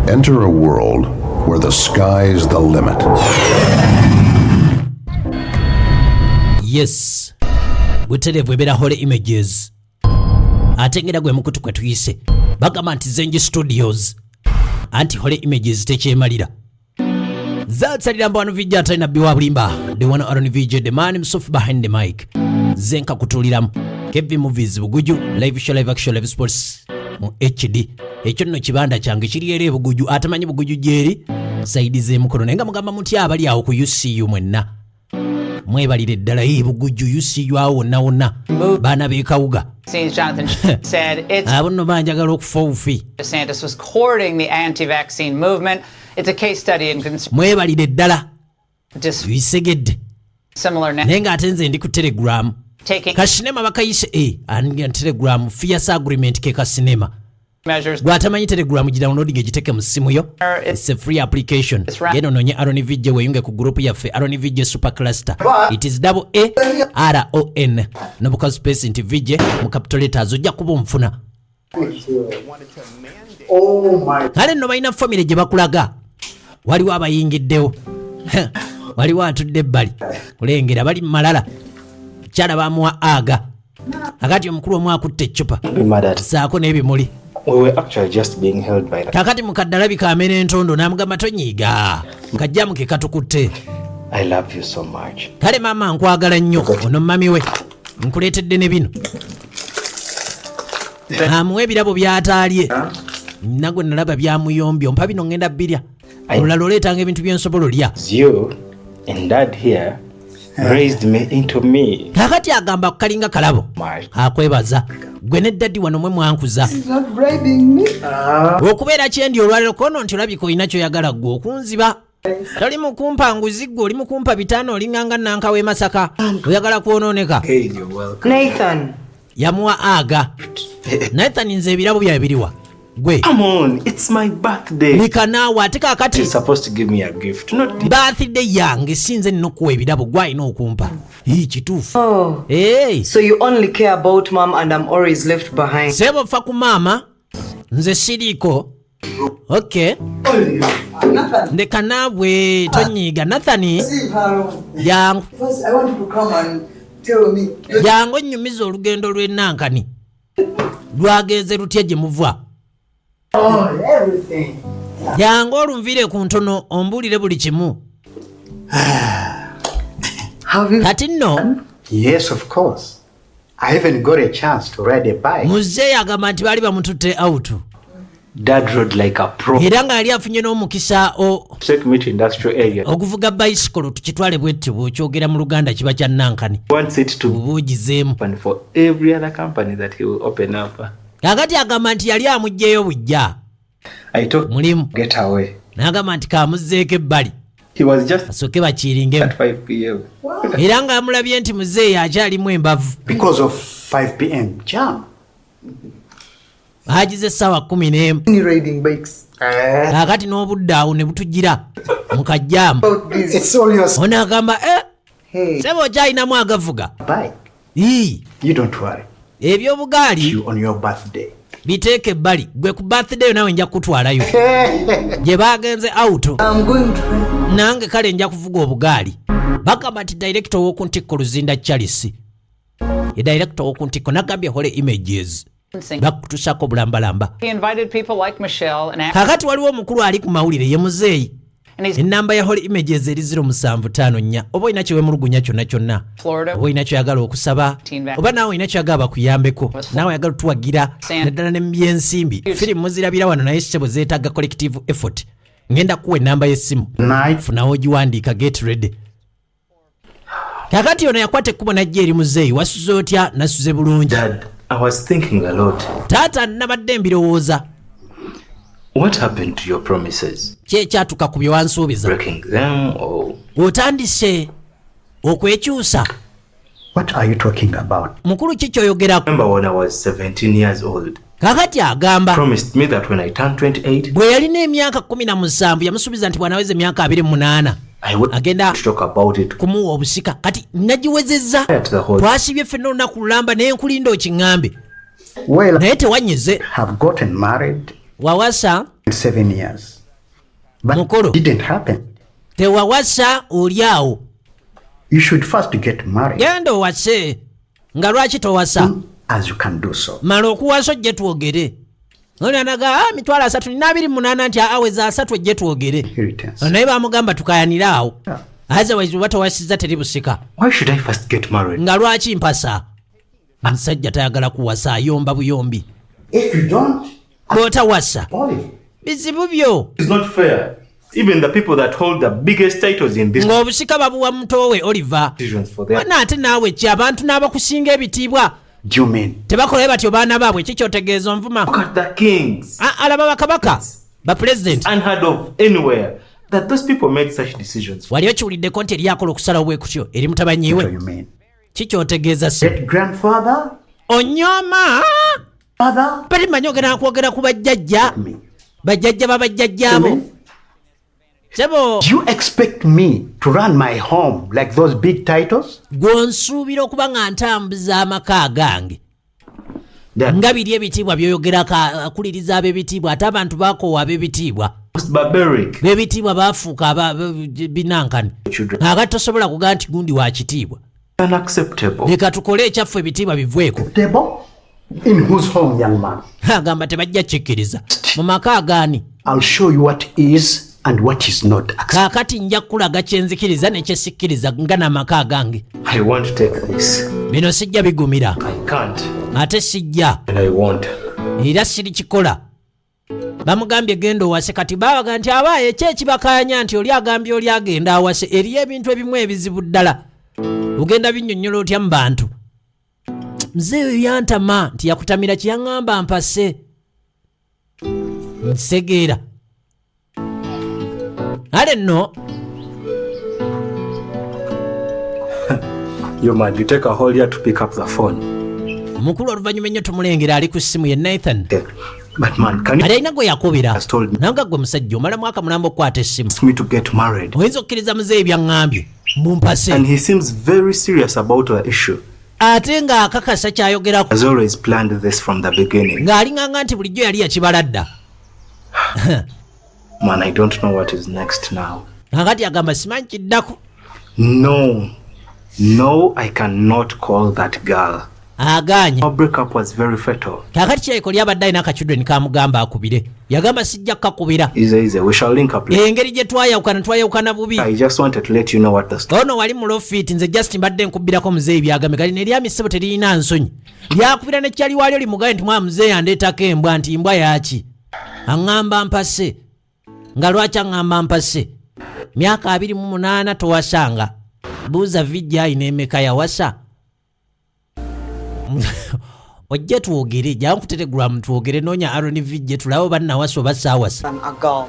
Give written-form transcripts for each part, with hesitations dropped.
Enter a world where the sky's the limit. Yes. Buterevu ebera Hole Images. Atengera gwe mukutu kwe tuyise. Bagamba nti Zenji Studios. Anti Hole Images tekyemalira. Zatsalira mbano vijja atalina biwa bulimba. The one Aaron VJ, the man himself behind the mic. Zenka kutuliramu. Kevin Movies Buguju, live show, live action, live sports mu HD. Ekyo nno kibanda kyange kiri eri Buguju, atamanyi Buguju gyeri. Saidize mukono nenga mugamba muti abali awo ku UCU mwenna. Mwebalire ddala Buguju UCU awo wonna baana beekawuga. Jonathan said it's abonno banjagala okufa obufi. DeSantis was courting the anti-vaccine movement. It's a case study in mwebalire ddala bisegedde similar nenga atenze ndi ku Telegram kasinema bakayise andi Telegram fierce agreement ke kasinema measures gwatamanyi Telegram gidownloading egiteke mu simu yo. It's a free application. Geno nonye Aaron VJ weyunge ku group yaffe Aaron VJ super cluster. It is AARON nobuka space into VJ mu capital letters ojja kuba omfuna. Oh my. Kale no bayina family gye bakulaga waliwo abayingiddewo waliwo atudde ebbali kulengera bali malala kyala bamuwa aga akati omukulu omwe akutte eccupa saako n'ebimuli. We were actually just being held by that. Kakati mukaddalabi kamera entondo n'amugamba tonyiiga nkajjamu ke katukutte. I love you so much. Kale maama nkwagala nnyo ono mami we nkuleetedde ne bino amuwa ebirabo by'ataalye nagwe nalaba byamuyombyo mpa bino ngenda birya olulala oleetanga ebintu byensobola olya. You and dad here raised me into me. Kakati agamba kalinga kalabo akwebaza gwe ne daddi wano mwe mwankuza okubeera kyendi olwaliro kono nti olabika olina kyoyagala gwe okunziba toli mukumpa nguzi gwe oli mukumpa bitaano olinganga nanka w'e Masaka oyagala kwonooneka. Nathan yamuwa aga Nathan nze ebirabo bya biriwa gwe. Come on, it's my birthday. Nikanaawe ate kakati You're supposed to give me a gift, not birthday yange sinze nina okuwa ebirabo gwe alina okumpa kituufu. Oh. Hey. So you only care about mom and I'm always left behind. Sebo fa ku mama nze siriiko. Okay. Ndeka naabwe tonyiiga Nathani yangu. First, I want you to come and tell me. Yangu nnyumiza olugendo lw'ennankani lwagenze lutya gye muva. Oh, everything. Yangu olunvire ku ntono ombuulire buli kimu. Have you Kati nno Yes, of course. I even got a chance to ride a bike. muzeeyi agamba nti baali bamututte out dad rode like a pro. era ng'ali afunye n'omukisa Take me to industrial area. okuvuga bicycle tukitwale bwetti bw'okyogera mu Luganda kiba kya nankani Wants it to buugizeemu. open for every other company that he will open up. Kakati agamba nti yali amuggyeyo bujja I told mulimu get away. n'agamba nti kamuzzeeko ebbali He was just asooke bakiringemu at 5 p.m. era ng'amulabye nti muzeeyi akyalimu embavu Because of 5 p.m. jam. agize essaawa 11 Riding bikes. kakati n'obudde awo ne butugira mu kajjaamu It's all your onaagamba Hey. seba okyalinamu agavuga bike. You don't worry. ebyobugaali You on your birthday. biteeke ebbali gwe ku birthday nawe nja kutwalayo gye bagenze out I'm going to. nange kale nja kuvuga obugaali bagamba nti director w'oku ntikko Luzinda Charles ye director w'oku ntikko nagambye Hole Images bakutusako bulambalamba. He invited people like Michelle and kakati waliwo omukulu ali ku mawulire ye muzeeyi ennamba ya Hole Images eri 0754 oba olina kyewemulugunya kyonna kyonna Florida. oba olina kyoyagala okusaba oba naawe olina kyoyagala bakuyambeko naawe oyagala tuwagira naddala ne byensimbi firimu muzirabira wano naye sebo zeetaaga collective effort ngenda kuwa ennamba y'essimu funawo ogiwandiika get ready. kakati ono yakwata ekkubo najja eri muzeeyi wasuze otya nasuze bulungi. Dad, I was thinking a lot. taata nabadde mbirowooza What happened to your promises? kyekyatuka ku bye wansuubiza Breaking them or otandise okwekyusa. What are you talking about? mukulu ki kyoyogerako? remember when I was 17 years old? kakati agamba Promised me that when I turned 28, bwe yalina emyaka 17 yamusuubiza nti bwanaweza emyaka 28 I would agenda talk about it. kumuwa obusika. kati nagiwezezza At the whole twasibye ffenna olunaku lulamba naye nkulinda okiŋŋambe Well, naye tewanyize I have gotten married wawasa in 7 years. But Mukuru. it didn't happen. Tewawasa oli awo. You should first get married. Genda owase. Nga lwaki towasa? As you can do so. Mala okuwasa ojje twogere. Oli anaga mitwalo 328 nti aweza 3 ojje twogere. Inheritance. Naye bamugamba tukayanira awo. Yeah. Otherwise batawasiza teri busika. Why should I first get married? Nga lwaki mpasa? Omusajja tayagala kuwasa ayomba buyombi. If you don't, Bw'otawasa Olive. bizibu byo. It's not fair. Even the people that hold the biggest titles in this Ng'obusika babuwa mutowe Oliver. decisions for their Ate naawe ki abantu n'abakusinga ebitiibwa Do you mean? tebakola batyo baana baabwe kikyotegeeza onvuma. look at the kings. Alaba bakabaka ba president. Unheard of anywhere that those people make such decisions. Wali okiwuliddeko nti eryakola okusalawo bwe kutyo eri What do mutabanyiwe you mean? kikyotegeeza se Great grandfather? onyooma Father? bali manyi ogenda kwogera ku bajjajja Me. bajjajja babajjajjaabo Amen. sebo Do you expect me to run my home like those big titles? gw'onsuubira okuba nga ntambuza amaka agange That nga biri ebitiibwa byoyogerako akuliriza ab'ebitiibwa ate abantu bakoowa ab'ebitiibwa was barbaric. b'ebitiibwa baafuuka binankani Children. akati tosobola kugaa nti gundi wa kitiibwa Unacceptable. leka tukole ekyaffe ebitiibwa bivweko Table? In whose home, young man? agamba tebajja kikkiriza mu maka agaani I'll show you what is and what is not acceptable. kaakati nja kukulaga kyenzikiriza nekyesikkiriza nga n'amaka agange I want to take this. bino sijja bigumira I can't. ate sijja And I won't. era sirikikola bamugambye genda owase kati baabaga nti abaaye kyekibakanya nti oli agambye oli agenda awase eriyo ebintu ebimu ebizibu ddala ogenda binnyonnyola otya mu bantu mzee oyo yantama nti yakutamira kyeyaŋŋamba mpase nsegeera ale nno You man, you take a whole year to pick up the phone. mukulu oluvannyuma ennyo tumulengera ali ku ssimu ye Nathan Okay. But man, can you ali alina gwe yakubira has told me naye nga gwe musajja omala mwaka mulamba okukwata essimu ask me to get married? oyinza okukkiriza muzeeyi byaŋŋambye mumpase And he seems very serious about the issue. ate ng'akakasa kyayogerako Has always planned this from the beginning. ng'alinganga nti bulijjo yali yakibala dda Man, I don't know what is next now. kakati agamba simanyi kiddako No, I cannot call that girl. agaanye Our breakup was very fatal. kakati kirabika oli abadde alina akachudeni kamugamba akubire yagamba sijja kukakubira Easy. We shall link up later. engeri gye twayawukana bubi I just wanted to let you know what the story. ono wali mu lofiti nze just mbadde nkubirako muzeeyi byagambe kali neryamisebo teririna nsonyi lyakubira nekyali wali oli mugaye nti mwa muzeeyi andeetako embwa nti mbwa yaki aŋŋamba mpase nga lwaki aŋŋamba mpase myaka 28 towasanga buuza vijja ayina emeka yawasa ojje twogere jjangu ku Telegram twogere noonya Aaron vijje tulabe bannawasa oba saawasa A girl.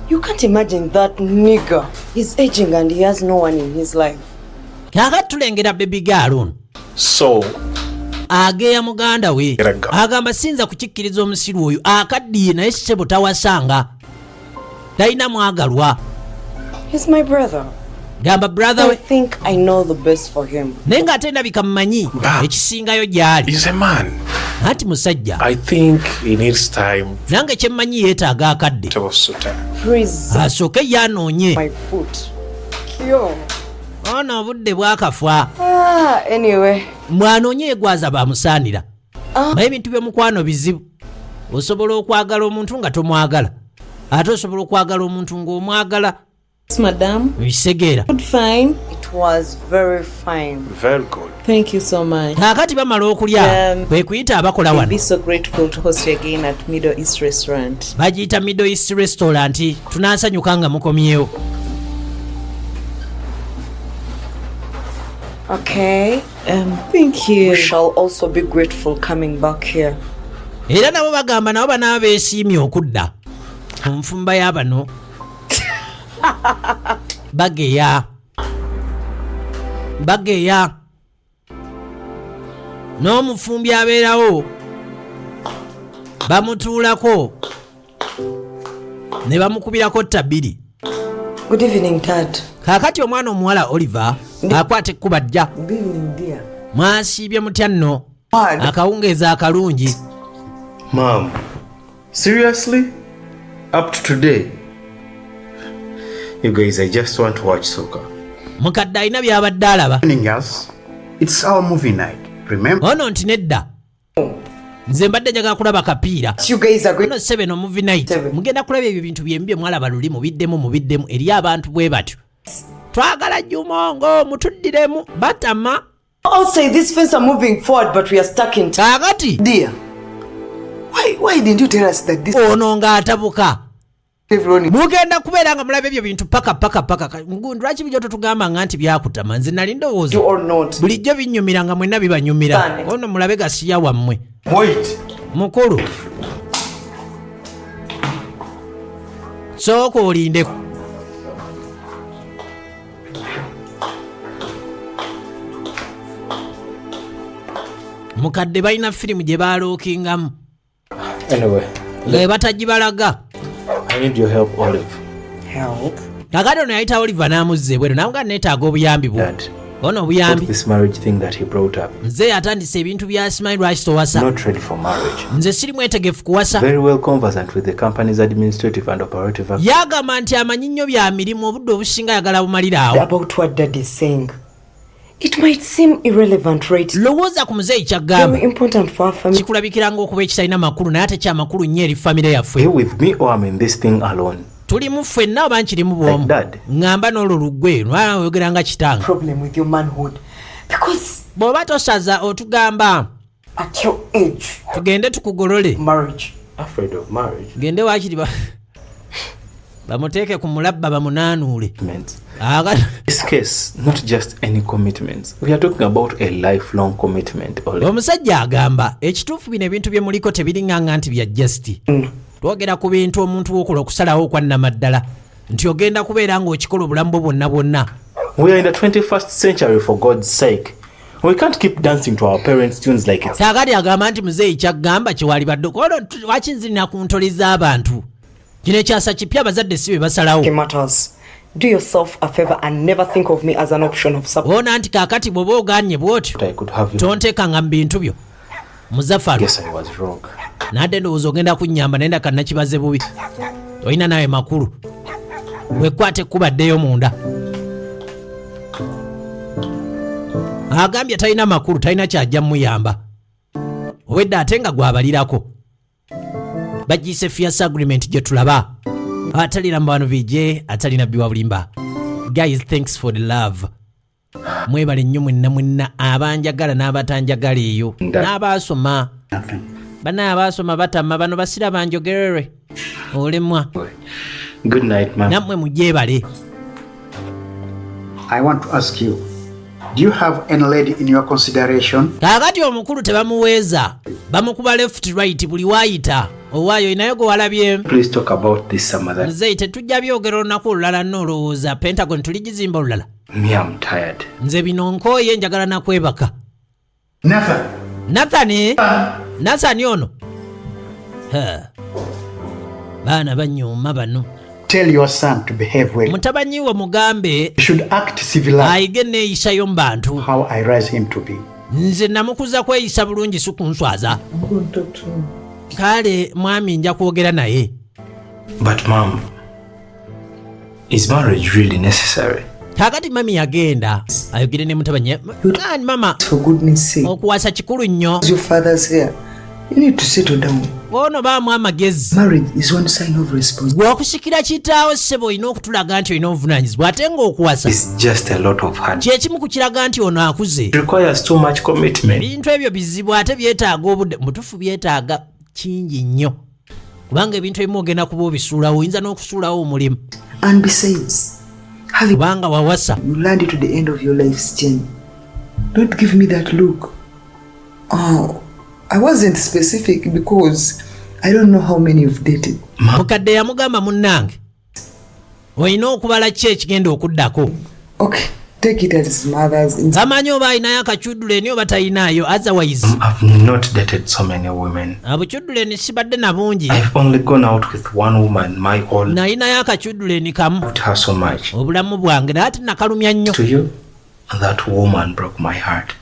You can't imagine that nigger. He's aging and he has no one in his life. kakati tulengera baby girl ono So, ageya muganda we Eraga. agamba sinza kukikkiriza omusiru oyo akaddiye naye sebo tawasanga talina mwagalwa He's my brother. gamba brother I we think I know the best for him. naye ng'ate ndabika mumanyi ekisingayo gy'ali he's a man. anti musajja I think he needs time nange kyemmanyi yeetaaga akadde to suit. Freeze asooke ye anoonye my foot. Yo. ono obudde bwakafa Anyway. mwanoonye yegwaza bamusaanira naye ebintu by'omukwano bizibu osobola okwagala omuntu nga tomwagala ate osobola okwagala omuntu ng'omwagala Madam, bisegeera good fine. It was very fine. Very good. Thank you so much. kaakati bamala okulya kwe kuyita abakola I'll wano be so grateful to host you again at Middle East Restaurant. bagiyita Middle East Restaurant tunansanyuka nga mukomyewo Okay. Thank you. We shall also be grateful coming back here. era nabo bagamba nabo banaaba beesiimye okudda ku nfumba y'abano bageya n'omufumbi abeerawo bamutuulako ne bamukubirako ttabbiri Good evening, Dad. kaakati omwana omuwala Oliver akwata ekkuba jja Good evening, dear. mwasiibye mutya nno What? akawungeeza akalungi Mom, seriously? Up to today? You guys, I just want to watch soccer. Mukadde alina by'abadde alaba. Joining us, it's our movie night. Remember? Ono nti nedda. Nze mbadde njagala kulaba kapiira. You guys are going. Ono 7 movie night. Mugenda kulaba ebyo bintu byembi mwalaba luli mubiddemu eri abantu bwe batyo. Twagala Jumongo mutuddiremu batama. Outside this fence are moving forward, but we are stuck in time. Kakati. Dear, why didn't you tell us that this Ono ng'atabuka. everyone Mugenda kubeera nga mulaba ebyo bintu paka. Lwaki bijjo totugamba nga nti byakutama? Nze nali ndowooza. do or not? Bulijjo binnyumira nga mwenna bibanyumira. Fine. Ono mulabe gasiya wammwe. Wait. Mukulu. Sooka olindeko. Mukadde balina firimu gye baalookingamu. Anyway, Batagibalaga. I need your help, Olive. help? Kakati ono yayita Oliver n'amuzza ebweru namuga neetaaga obuyambi bwo. Dad, Ono what obuyambi. this marriage thing that he brought up? Nze yatandise ebintu bya Smile Rice towasa. Not ready for marriage. Nze siri mwetegefu kuwasa. Very well conversant with the company's administrative and operative activities. Yagamba nti amanyi nnyo bya mirimu obudde obusinga ayagala bumalira awo. About what Dad is saying. It might seem irrelevant, right? Lowooza ku muzeeyi kyagamba. Very important for our family. Kikulabikiranga okuba ekitalina makulu naye ate kyamakulu nnyo eri famire Are yaffe. you with me or I'm in this thing alone? Tulimu ffenna oba nkirimu bw'omu. Like Dad. Ngamba n'olwo luggwe lwala oyogera nga kitanga. Problem with your manhood, because Bw'oba tosaza otugamba at your age, tugende tukugolole. marriage. Afraid of marriage? Gende waakiri bamuteeke ku mulabba bamunaanuule. Commitments. Agala. This case, not just any commitments. We are talking about a lifelong commitment, Olive. Omusajja agamba ekituufu bino ebintu bye muliko tebiringanga nti bya justi. Twogera ku bintu omuntu w'okola okusalawo okwa nnamaddala nti ogenda kubeera ng'okikola obulamu bwo bwonna. We are in the 21st century, for God's sake. We can't keep dancing to our parents' tunes like it's... Saagali agamba nti muzeeyi kyagamba kyewali badde ono lwaki nzirina ku ntoli z'abantu. Kino ekyasa kipya abazadde si be basalawo. Matters. Do yourself a favor and never think of me as an option of support. Ona nti kaakati bw'oba ogaanye bw'otyo I could have you. tonteekanga mu bintu byo. Muzaffalo Guess I was wrong. nadde ndowooza ogenda kunnyamba naye ndaka nakibaze bubi. Olina nawe makulu. Wekwate ekkubaddeyo munda. Agambye talina makulu, talina kyajja muyamba. Obwedda ate nga gwabalirako. Bagiyise fiance agreement gye tulaba. Atalina mbano vije, atalina biwa bulimba. Guys, thanks for the love. Mwebale nnyo mwenna abanjagala n'abatanjagala eyo. N'abaasoma. Bana abaasoma batama bano basira banjogerere. Olemwa. Good night, ma'am. Nammwe mujeebale. I want to ask you, do you have any lady in your consideration? Kaakati omukulu tebamuweeza. Bamukuba left right buli waayita. Owaayo inayo gwe walabye. Please talk about this some other... Nze tetujja byogera olunaku olulala n'olowooza Pentagon tuligizimba olulala. Me, I'm tired. Nze bino nkooye njagala nakwebaka. Nathan. Nathani ono. Baana banyuma bano. Tell your son to behave well. Mutabanyi we mugambe He should act civilized. ayige neeyisayo mu bantu. How I raise him to be. Nze namukuza kweyisa bulungi si kunswaza. I'm going to talk to him. Kale mwami nja kwogera naye. But, ma'am, is marriage really necessary? Kakati mami yagenda ayogere ne mutabanyi. Kani mama For goodness sake, okuwasa kikulu nnyo. your father's here. You need to settle down. Ono baamu amagezi. Marriage is one sign of responsibility. Bw'okusikira kitaawo ssebo olina okutulaga nti olina obuvunaanyizibwa ate ng'okuwasa. It's just a lot of hard. Kyekimu ku kiraga nti ono akuze. It requires too much commitment. Ebintu ebyo bizibu ate byetaaga obudde. Mutufu byetaaga kingi nnyo. Kubanga ebintu ebimu ogenda kuba obisuulawo oyinza n'okusuulawo omulimu. And besides, having Kubanga wawasa. you land to the end of your life's journey. Don't give me that look. Oh, I wasn't specific because I don't know how many you've dated. Mukadde yamugamba munnange. Olina okubala ki ekigenda okuddako. Okay, take it as mother's. Tamanyi oba alinayo akacudduleni oba talinaayo otherwise. I've not dated so many women. Abucudduleni sibadde na bungi. I've only gone out with one woman my whole life. Nalinayo akacudduleni kamu. Loved her so much. Obulamu bwange naye ate nakalumya nnyo. To you, that woman broke my heart.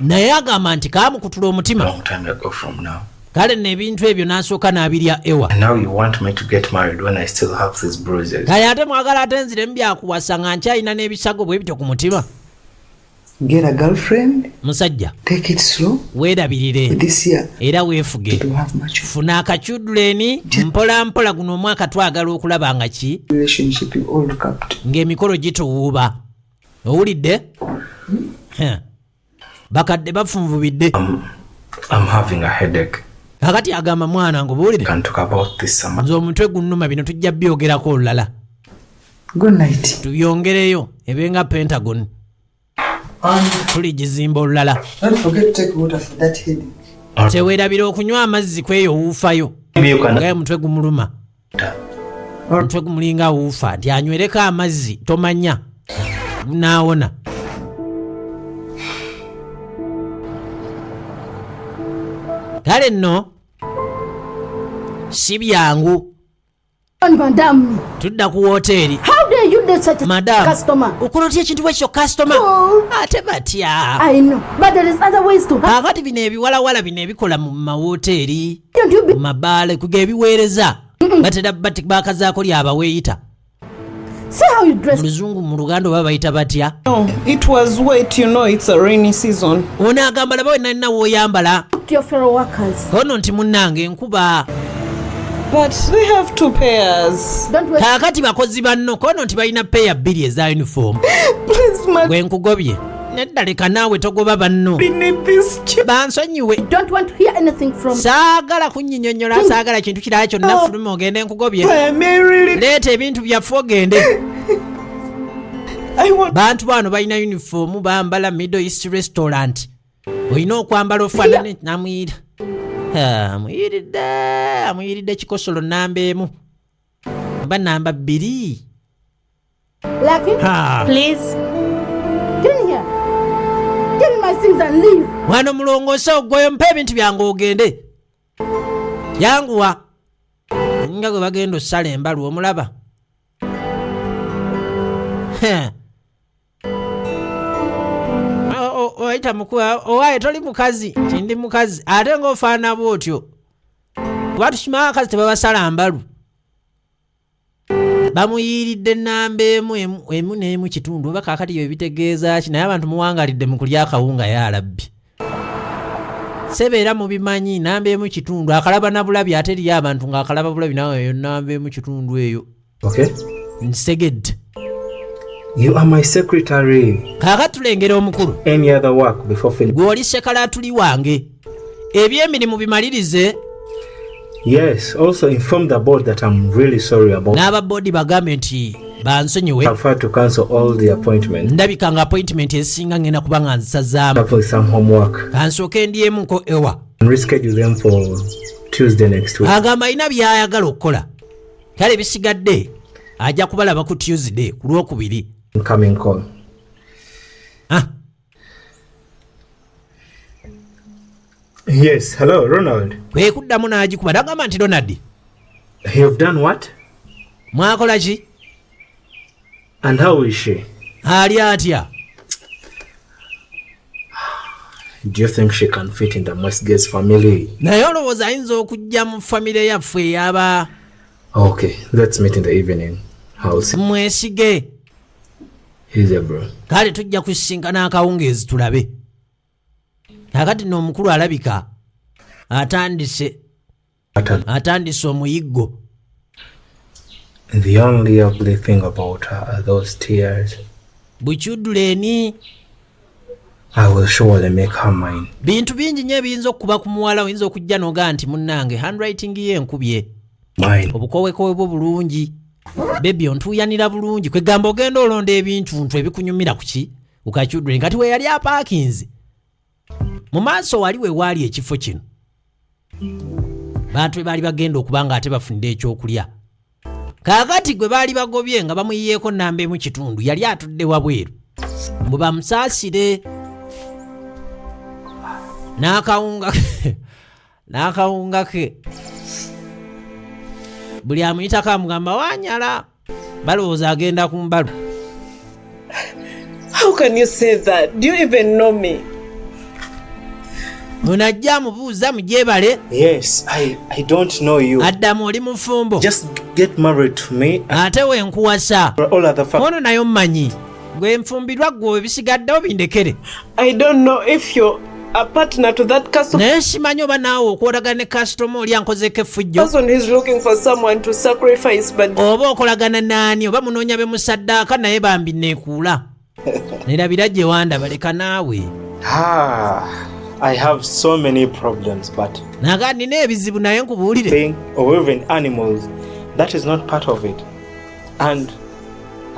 Naye agamba nti kaamukutula omutima. Long time ago from now. kale n'ebintu ebyo n'asooka n'abirya ewa. And now you want me to get married when I still have these bruises. Kale ate mwagala ate nziremu byakuwasa nga nkyalina n'ebisago bwe bityo ku mutima. Get a girlfriend. Musajja Take it slow. weerabirire This year, era weefuge. you don't have much Funa akakyuduleni mpola mpola guno omwaka twagala okulaba nga ki relationship. You all look up to. ng'emikolo gituwuuba. Owulidde? Bakadde bafunvubidde. I'm having a headache. Kakati agamba mwana ngo buulire. Can talk about this summer. Nze omutwe gunnuma bino tujja byogerako olulala. Good night. Tubyongereyo ebenga Pentagon. Tuligizimba olulala. Don't forget to take water for that headache. Teweerabira okunywa amazzi kweyo wuufayo. Maybe you can. Ngaye mutwe gumuluma. Mutwe gumulinga wuufa nti anywereko amazzi tomanya. Naawona. Kale nno si byangu. Madam, Tudda ku woteeri. how dare you date such a Madam, customer? ukulotya ekintu bwekyo customer. Ate batya. I know, but there is other ways to have. Kakati bino ebiwalawala bino ebikola mu mawoteeri, Don't you be mu mabaale kuga ebiweereza. Batera bati bakazaako lyaba weeyita. see how you dress. Mu Luzungu mu Luganda oba bayita batya. No, it was wet, you know, it's a rainy season. Ono agamba laba we nalina w'oyambala. To your fellow workers. Kono nti munnange enkuba. But they have 2 pairs. Don't waste. Kaakati bakozi banno kono nti balina peya bbiri eza uniform. Please, madam, Gwe nkugobye. Nedda leka naawe togoba banno. we need this cheap. Bansonyiwe. Don't want to hear anything from. Saagala kunnyinnyonnyola saagala kintu kirala kyonna fuluma ogende nkugobye. I may really. Leeta ebintu byaffe ogende. I want. Bantu bano balina uniform bambala Middle East Restaurant. Olina okwambala ofaanane namuyira. Amuyiridde kikosolo namba emu. Mba namba 2. Lucky, Please. get in here. Give me my things and leave. Wano mulongoose oggweyo mpa ebintu byange ogende. Yanguwa. Nga gwe bagenda ossala embalu omulaba. Oyita mukuwa owaye toli mukazi tindi mukazi ate ng'ofaana bw'otyo kuba tukimanyi abakazi tebabasala mbalu bamuyiiridde ennamba emu n'emu kitundu oba kaakati byo bitegeeza ki naye abantu muwangalidde mu kulya akawunga yaalabbi sebeera mubimanyi namba emu kitundu akalaba na bulabi ate eriyo abantu ng'akalaba bulabi nawe eyo namba emu kitundu eyo Okay. nsegedde. You are my secretary. Kaakati tulengera omukulu. Any other work before Philip? Gw'oli sekalaatuli wange. Ebyemirimu bimalirize. Yes. Also inform the board that I'm really sorry about. N'aba boodi bagambe nti bansonyiwe. I've had to cancel all the appointments. Ndabika nga appointment ezisinga ngenda kuba nga nzisazaamu. Up with some homework. Kansooke ndyemuko ewa. And reschedule them for Tuesday next week. Agamba alina by'ayagala okukola. Kale bisigadde ajja kubalaba ku Tuesday ku Lwokubiri. Incoming call. Yes, hello, Ronald. Kwe kuddamu n'agikuba n'agamba nti Ronald. You've done what? Mwakola ki? And how is she? Ali atya? Do you think she can fit in the Westgate's family? Naye olowooza ayinza okujja mu famire yaffe eyaba. Okay, let's meet in the evening. I'll see. Mwesige. He's a bro. Kale tujja kusisinkana akawungeezi tulabe. Kakati n'omukulu alabika atandise omuyiggo. The only ugly thing about her are those tears. Bukyudduleni. I will surely make her mine. Bintu bingi nnyo ebiyinza okuba ku muwala oyinza okujja n'ogaa nti munnange handwriting ye enkubye. Mine. Obukowekowe bwo bulungi. Baby ontuuyanira bulungi. Kwegamba ogenda olonda ebintu ebikunyumira ku ki? Ukakyudduleni kati we yali apaakinze. Mu maaso wali we waali ekifo kino. Bantu baali bagenda okuba nga ate bafunidde ekyokulya. Kaakati gwe baali bagobye nga bamuyiyeeko nnamba emu kitundu yali atudde wabweru. Mbu bamusaasire. N'akawunga ke. Buli amuyitako amugamba wanyala. Balowooza agenda ku mbalu. How can you say that? Do you even know me? Unajja mubuuza mujebale. Yes, I don't know you. Addamu oli mufumbo. Just get married to me. Ate wenkuwasa. All other facts. Ono nayo mmanyi. Gwe nfumbirwa gwe ebisigaddewo bindekere. I don't know if you're a partner to that customer. Naye simanyi oba naawe okwolagana ne customer oli ankozeko effujjo. Person is looking for someone to sacrifice, but oba okolagana naani oba munoonya be musaddaaka naye bambi neekuula. Nerabira gye wandaba leka naawe. I have so many problems, but naga nina ebizibu naye nkubuulire. thing or even animals, that is not part of it. And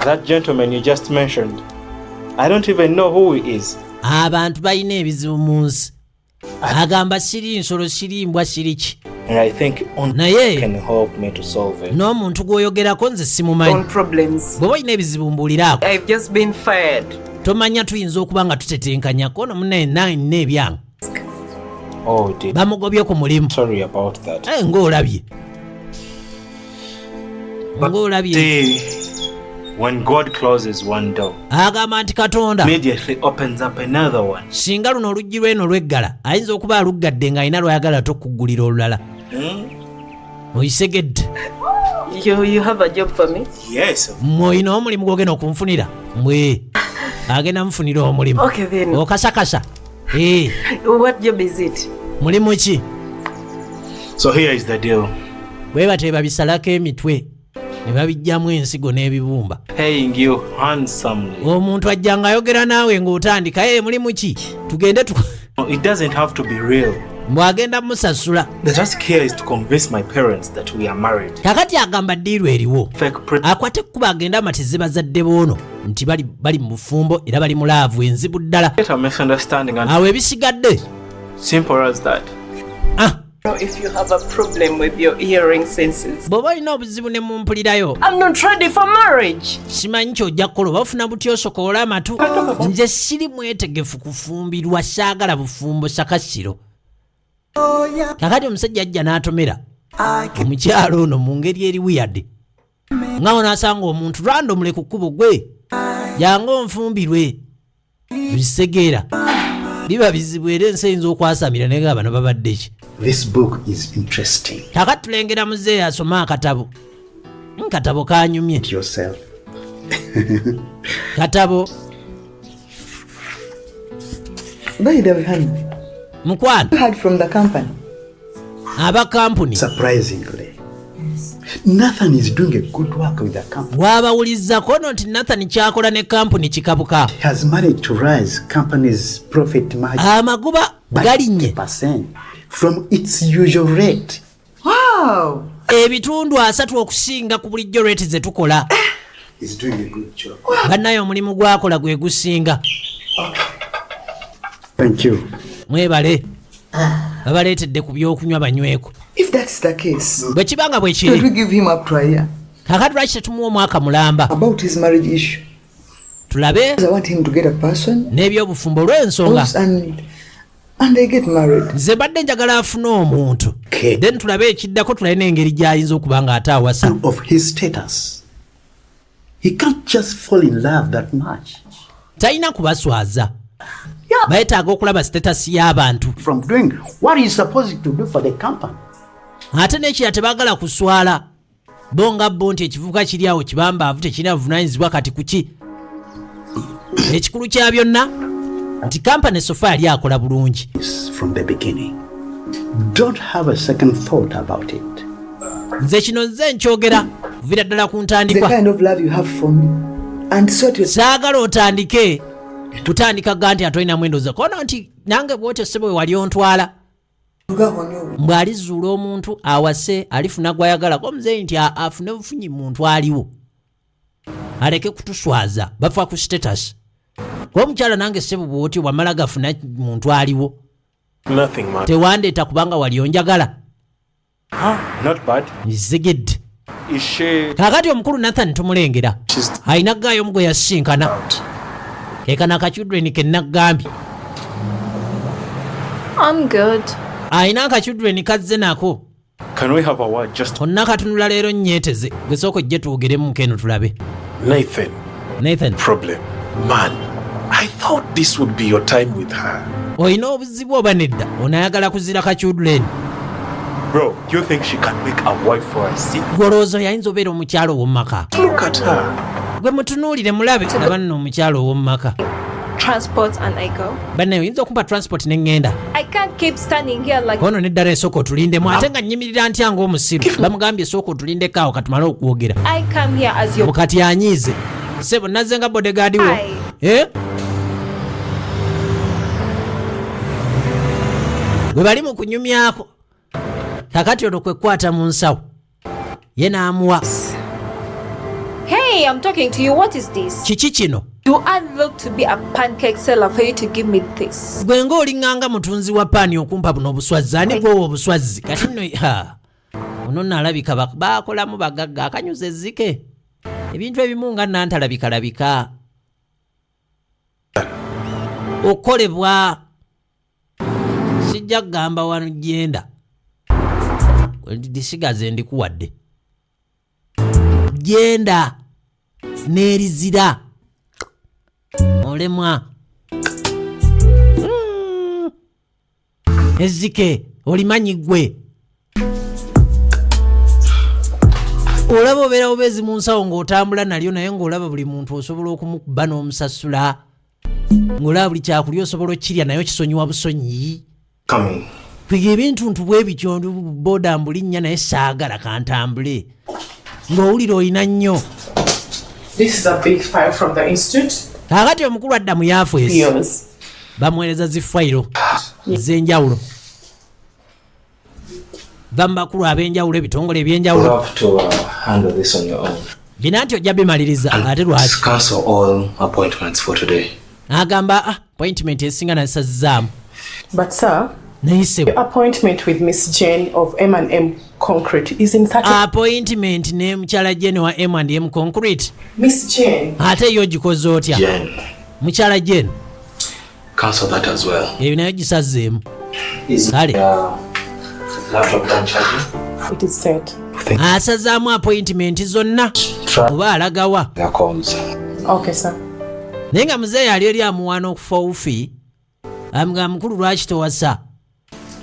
that gentleman you just mentioned, I don't even know who he is. Abantu balina ebizibu mu nsi. Agamba siri nsolo siri mbwa siri ki. And I think only Naye can help me to solve it. n'omuntu gw'oyogerako nze simumanyi. own problems. Bw'oba olina ebizibu mbuuliraako. I've just been fired. Tomanya tuyinza okuba nga tutetenkanyako ono munnaye nina ebyange. Oh dear. Bamugobye ku mulimu. Sorry about that. Ng'olabye. When God closes one door, agamba nti Katonda immediately opens up another one. singa luno oluggi lweno lweggala ayinza okuba aluggadde ng'alina lwayagala tokuggulira olulala. Oyisegedde. You have a job for me? Yes. Mwolina omulimu gw'ogenda okunfunira? Mwe agenda mufunira omulimu. Okay then. Okasakasa. What job is it? Mulimu ki? So here is the deal. Bwe bate babisalako emitwe ne babijjamu ensigo n'ebibumba. Paying you handsomely. Omuntu ajjanga ayogera naawe ng'otandika mulimu ki? Tugende It doesn't have to be real. Mbwagenda musasula. The task here is to convince my parents that we are married. Kakati agamba ddiiru eriwo. Akwate kuba agenda amatize bazadde boono nti bali mu bufumbo era bali mu laavu enzibu ddala. Get a misunderstanding and awo ebisigadde. Simple as that. If you have a problem with your hearing senses. Bw'oba olina obuzibu ne mumpulirayo. I'm not ready for marriage. Simanyi ky'ojja kukola oba ofuna buti osokoola amatu. Nze siri mwetegefu kufumbirwa saagala bufumbo sakasiro. Kakati omusajja ajja n'atomera omukyalo ono mu ngeri eri wiyadde nga n'asanga omuntu randomule ku kkubo gwe jangu onfumbirwe bisegeera biba bizibu era ensi eyinza okwasamira naye nga bano babadde ki. This book is interesting. Kakati tulengera muzeeyi asoma akatabo. Katabo kanyumye. Yourself. Katabo. By the way, honey, Mukwano. you heard from the company? Aba company. Surprisingly, Nathan is doing a good work with the company. Wabawulizzako nti Nathan kyakola ne company kikabuka. He has managed to rise company's profit margin Amaguba by galinye 50% from its usual rate. Wow! ebitundu 3 okusinga ku bulijjo rate ze tukola. He's doing a good job. Bannayo omulimu gwakola gwe gusinga. Thank you. Mwebale. Babaleetedde ku byokunywa banyweko. If that's the case, Bwe kibanga bwe should we kiri. give him up to a year? Kakati lwaki tetumuwa omwaka mulamba. About his marriage issue. Tulabe I want him to get a person n'ebyobufumbo olw'ensonga. and they get married. Nze badde njagala afune omuntu. Okay. Then tulabe ekiddako tulabe n'engeri gy'ayinza okuba nga ate awasa. Of his status, he can't just fall in love that much. Talina kubaswaza. Bayetaaga okulaba status y'abantu. From doing what he's supposed to do for the company. Ate n'ekira tebaagala kuswala. Bo nti ekivubuka kiri awo kibambaavu tekirina buvunaanyizibwa kati kuki. Ekikulu kya byonna nti kampani sofa yali akola bulungi. From the beginning. Don't have a second thought about it. Nze kino nze nkyogera kuvira ddala ku The ntandikwa. kind of love you have for me. And sort your Saagala otandike kutandika ganti atolina mwendoza kono nti nange bwotyo ssebo we wali ontwala. Mbwalizuula omuntu awase alifuna gwayagala ko muzeeyi nti afune bufunyi muntu aliwo. Aleke kutuswaza bafa ku status. Kwa omukyala nange ssebo bwotyo wamala gafuna muntu aliwo. Nothing, man. Tewandeeta kubanga wali onjagala. Not bad. Nzigedde. Is she Kakati omukulu Nathan tumulengera. Ayina gaayo omugwe yasinkana. Ekana akachudreni ke nagambye. I'm good. Ayina akachudreni kazze nako. Can we have a word just Konna katunula leero nyeeteze. Gwe sooka ojje tuwogeremu keno tulabe. Nathan? Nathan. Problem. Man, I thought this would be your time with her. Olina obuzibu oba nedda onayagala kuzira ka children. Bro, do you think she can make a wife for a seat? Gwolooza yayinza obeera omukyalo ow'omumaka. Look at her. Gwe mutunuulire mulabe laba nno omukyalo ow'omumaka. Transport and I go. Banne oyinza okumpa transport ne ŋŋenda. I can't keep standing here like... Kono neddala esooka otulindemu ate nga nnyimirira ntya ng'omusiru. Bamugambye esooka otulindeko awo katumale okwogera. I come here as your... Mukati anyiize. Sebo nazze nga bodyguard wo. Bwe bali mu kunyumyako. Kakati ono kwe kwata mu nsawo. Ye n'amuwa. Hey, I'm talking to you. What is this? Kiki kino? Do I look to be a pancake seller for you to give me this? Gwe ng'olinganga mutunzi wa paani okumpa buno obuswazi ani gwowo obuswazi kati nno ono nalabika baakolamu bagagga akanyuza ezzike ebintu ebimu nga nantalabika okolebwa sijja kugamba wano genda disigaze ndikuwadde genda neerizira olemwa ezzike olimanyi gwe olaba obeera obeezi mu nsawo ng'otambula nalyo naye ng'olaba buli muntu osobola okumukuba n'omusasula ng'olaba buli kyakulya osobola okkirya naye kisonyiwa busonyi kwiga ebintuntu bwe bityo boda mbulinnya naye saagala kantambule ng'owulira olina nnyo. This is a big file from the institute. Kakati omukulu adda mu yafeesi bamuweereza zifayiro ez'enjawulo bambakulu ab'enjawulo ebitongole ebyenjawulo bina nti ojja bimaliriza ate lwaki agamba appointment esinga nasazzaamu. But sir, the appointment with Miss Jane of M&M Concrete is in 30... Appointment ne mukyala Jane wa M&M Concrete. Miss Jane. Ate yo gikoze otya? Jane. Mukyala Jane. Cancel that as well. Eyo nayo gisazzeemu. Kale. Laptop done charging? It is set. Asazaamu appointment zonna. Oba alagawa. Okay, sir. Naye nga muzeeyi ali eri amuwaana okufa obufi. Amuga mukulu lwaki towasa.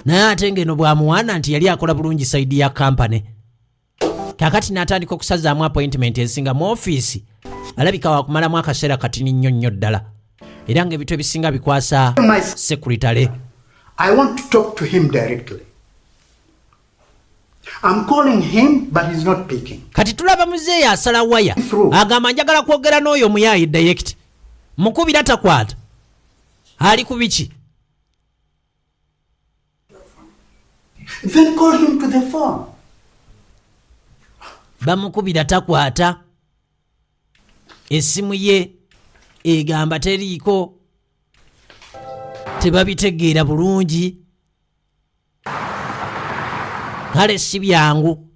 Naye ate ngeno bw'amuwaana nti yali akola bulungi saidi ya kampani. Kakati n'atandika okusazaamu appointment esinga mu ofiisi. Alabika waakumalamu akaseera katini nnyo ddala. Era ng'ebintu ebisinga bikwasa sekuritale. I want to talk to him directly. I'm calling him but he's not picking. Kati tulaba muzeeyi asala waya. Agamba njagala kwogera n'oyo muyaayi direct. Mukubira takwata. Ali ku biki? Then call him to the phone. Bamukubira takwata. Essimu ye egamba teriiko. Tebabitegeera bulungi. Kale si byangu.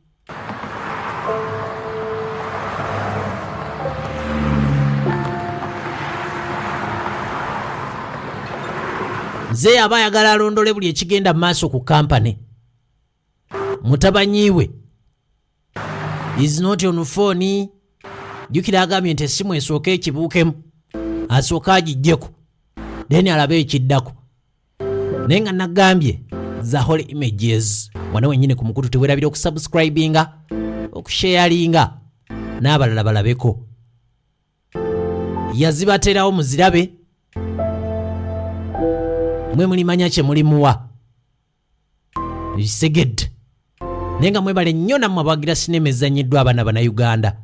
Nze aba ayagala alondole buli ekigenda maaso ku kampani. Mutabanyiwe is not on phone. Jukira agambye nti essimu esooka ekibuukemu. Asooka agiggyeko. Then alabe ekiddako. Naye nga nagambye za Holy Images. Wano wennyini ku mukutu teweerabira okusubscribinga, okusharinga n'abalala balabeko. Yazibaterawo muzirabe. Mwe mulimanya kye mulimuwa. Segedde. Naye nga mwebale nnyo nammwe abawagira sinema ezannyiddwa abaana Bannayuganda.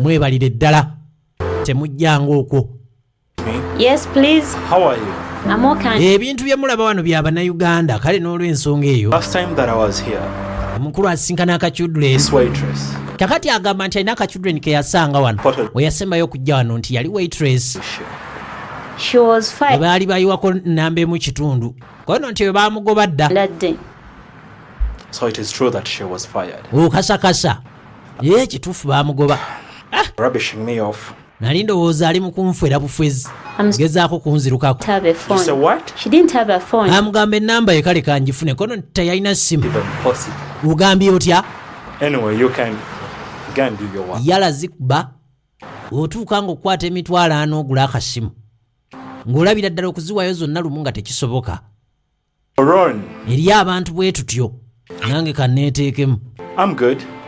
Mwebalire ddala. Temujjanga okwo. Yes, please. How are you? I'm okay. Ebintu bye mulaba wano bya Bannayuganda kale n'olw'ensonga eyo. Last time that I was here, omukulu asinkana akachudren. This waitress. Kakati agamba nti alina akachudren ke yasanga wano. We yasembayo okujja wano nti yali waitress. She was fired. Baali bayiwako nnamba emu kitundu. Kono nti we baamugoba dda. So it is true that she was fired. Kasakasa. Ye kituufu baamugoba. Rubbishing me off. Nali ndowooza ali mu kunfuera bufwezi. Gezaako kunzirukako. You say what? She didn't have a phone. Amugamba ennamba ye kale kanjifune kono teyalina ssimu. Ugambye otya? Anyway, you can do your work. Yala zikuba otuuka ng'okwata emitwalo 4 ogula akasimu ng'olabira ddala okuziwayo zonna lumu nga tekisoboka. Eri abantu bwe tutyo nange kanneeteekemu.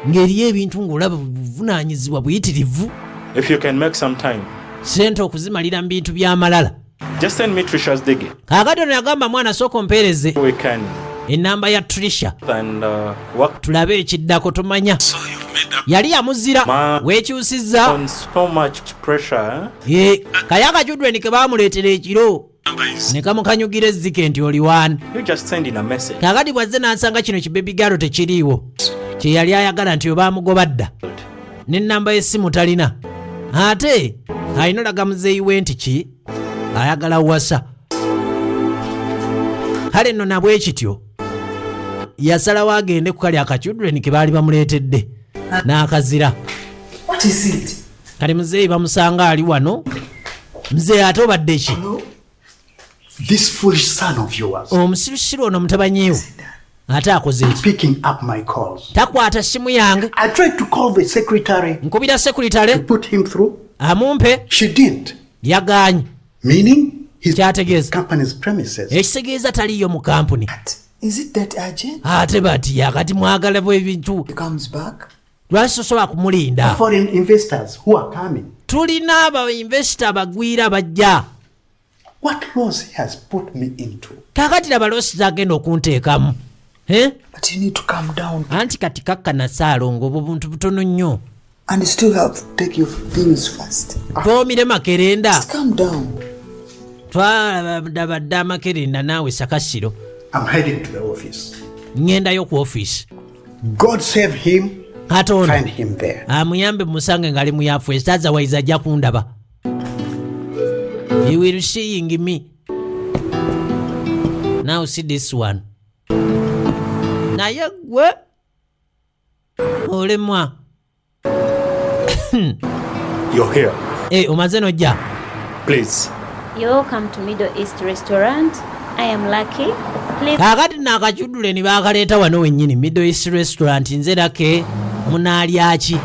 Ng'eriyo ebintu ng'olaba buvunaanyizibwa buyitirivu. Sente okuzimalira mu bintu by'amalala. Kaakati ono yagamba mwana sooka ompeereze ennamba ya Trisha tulabe ekiddako tomanya. Yali yamuzira weekyusizza. Kaya akajudweni ke baamuleetera ekiro ne kamukanyugira ezzike nti oli wani. Kaakati bwazze n'asanga kino kibebigalo tekiriiwo kye yali ayagala nti oba amugoba dda n'ennamba y'essimu talina ate alina olaga muzeeyi we nti ki ayagala wasa. Kale nno nabwe kityo yasalawo agende ku kali akachudweni ke baali bamuleetedde n'akazira. Kale muzeeyi bamusanga ali wano. Muzeeyi ate obadde ki? This foolish son of yours. Omusirusiru ono mutabanyiwo ate akoze eki? Picking up my calls. Takwata simu yange. I tried to call the secretary. Nkubira secretary to put him through. Amumpe. She didn't. Yagaanye. Meaning his kyategeeza company's premises. Ekitegeeza taliyo mu kampuni. Is it that urgent? Ate bati yakati mwagala bwe bintu. He comes back. Lwaki sosobola kumulinda? Foreign investors who are coming. Tulina aba investor bagwira bajja. What loss he has put me into? Kakati laba losi zagenda okunteekamu. But you need to calm down. Anti kati kakkana Ssaalongo obwo buntu butono nnyo. And you still have to take your things fast. Twomire makerenda. Just calm down. Twalabadde amakerenda naawe Sakasiro. I'm heading to the office. Ngendayo ku office. God save him. Katonda find him there. Amuyambe musange ngali mu yafu estaza waiza ajja kundaba. You will seeing me. Now see this one. Naye gwe olemwa. You're here. Omaze nojja. Please. You're welcome to Middle East Restaurant. I am Lucky. Please. Kakati nakajudule ni bakaleeta wano wennyini Middle East Restaurant nze Lake munaalya ki?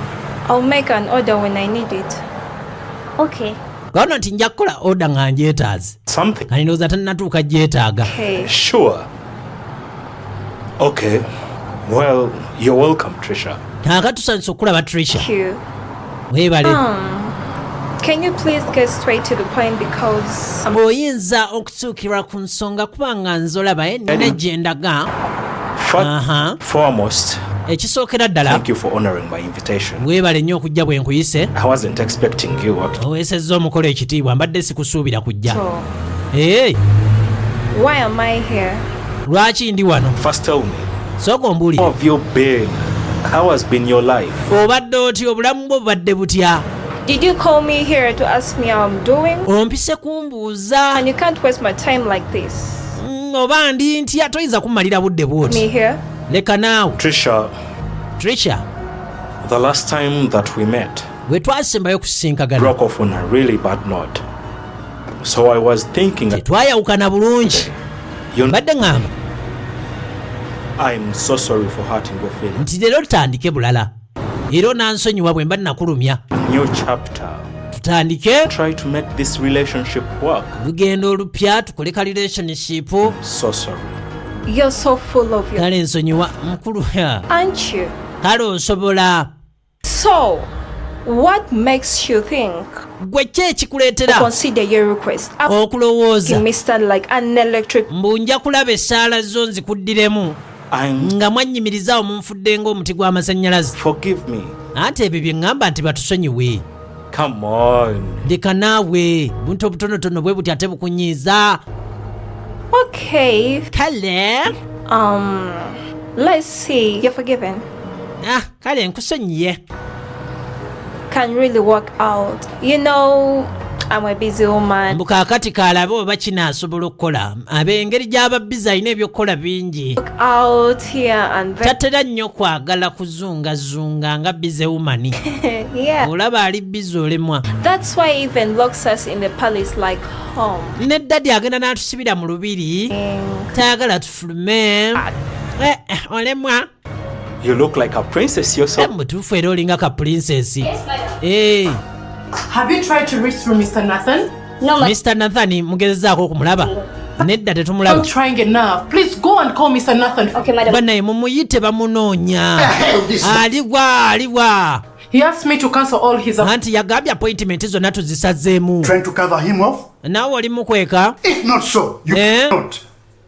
I'll make an order when I need it. Okay. Gano nti nja kukola order nga njeetaaze. Something. Kati ndowooza tannatuuka gyetaaga. Okay. Sure. Okay. Well, you're welcome, Trisha. Kakati tusanyusa okulaba Trisha. Thank you. Weebale. Can you please get straight to the point because oyinza okutuukirwa ku nsonga kubanga nzolaba nina gye ndaga. Foremost, ekisookera ddala thank you for honoring my invitation. Weebale nnyo okujja bwe nkuyise. I wasn't expecting you. Oweesezza omukolo ekitiibwa mbadde sikusuubira kujja. Why am I here? Lwaki ndi wano? First tell me. Sooka ombuulire. How have you been? How has been your life? Obadde oti obulamu bwo bubadde butya? Did you call me here to ask me how I'm doing? Ompise kumbuuza. And you can't waste my time like this. Oba ndi ntya toyinza kummalira budde bwoti. Me here? Leka naawe. Trisha, the last time that we met, we twasembayo kusisinkagana. Broke off on a really bad note. So I was thinking twayawukana bulungi. Mbadde ngamba. I'm so sorry for hurting your feelings. Nti leero tutandike bulala. Era nansonyiwa bwe mba nakulumya. New chapter. Tutandike. Try to make this relationship work. Lugendo olupya tukoleka relationship. So sorry. You're so full of your. Kale nsonyiwa mukulu. Aren't you? Kale osobola. So, what makes you think? Gwe ki ekikuleetera? Consider your request. Okulowooza. Mr. like an electric. Mbunja kulaba essaala zo nzikuddiremu. Nga mwannyimirizaawo munfudde ng'omuti gw'amasannyalaze. Forgive me. Ate ebyo bye ŋŋamba nti batusonyiwe. Come on. Leka naawe buntu obutonotono bwe buti ate bukunyiiza. Okay. Kale. Let's see. You're forgiven. Kale nkusonyiye. Can really work out. You know, I'm a busy woman. Mbukaakati kaalabe oba kinaasobola okukola. Ab'engeri gy'aba busy alina ebyokukola bingi. Work out here and there. Tatera nnyo kwagala kuzungazunga nga busy woman. Yeah. Olaba ali busy olemwa. That's why he even locks us in the palace like home. Ne daddy agenda n'atusibira mu lubiri. Tayagala tufulume. Olemwa. You look like a princess yourself. Mutuufu era olinga ka princess. Have you tried to reach through Mr. Nathan? No, Mr. Nathan mugezezaako okumulaba nedda I'm tetumulaba trying enough. Please go and call Mr. Nathan. Okay, madam. bannaye mumuyite bamunoonya aliwa He asked me to cancel all his anti yagambye appointment zonna tuzisazeemu Trying to cover him off? naawe oli mukweka If not so, you cannot.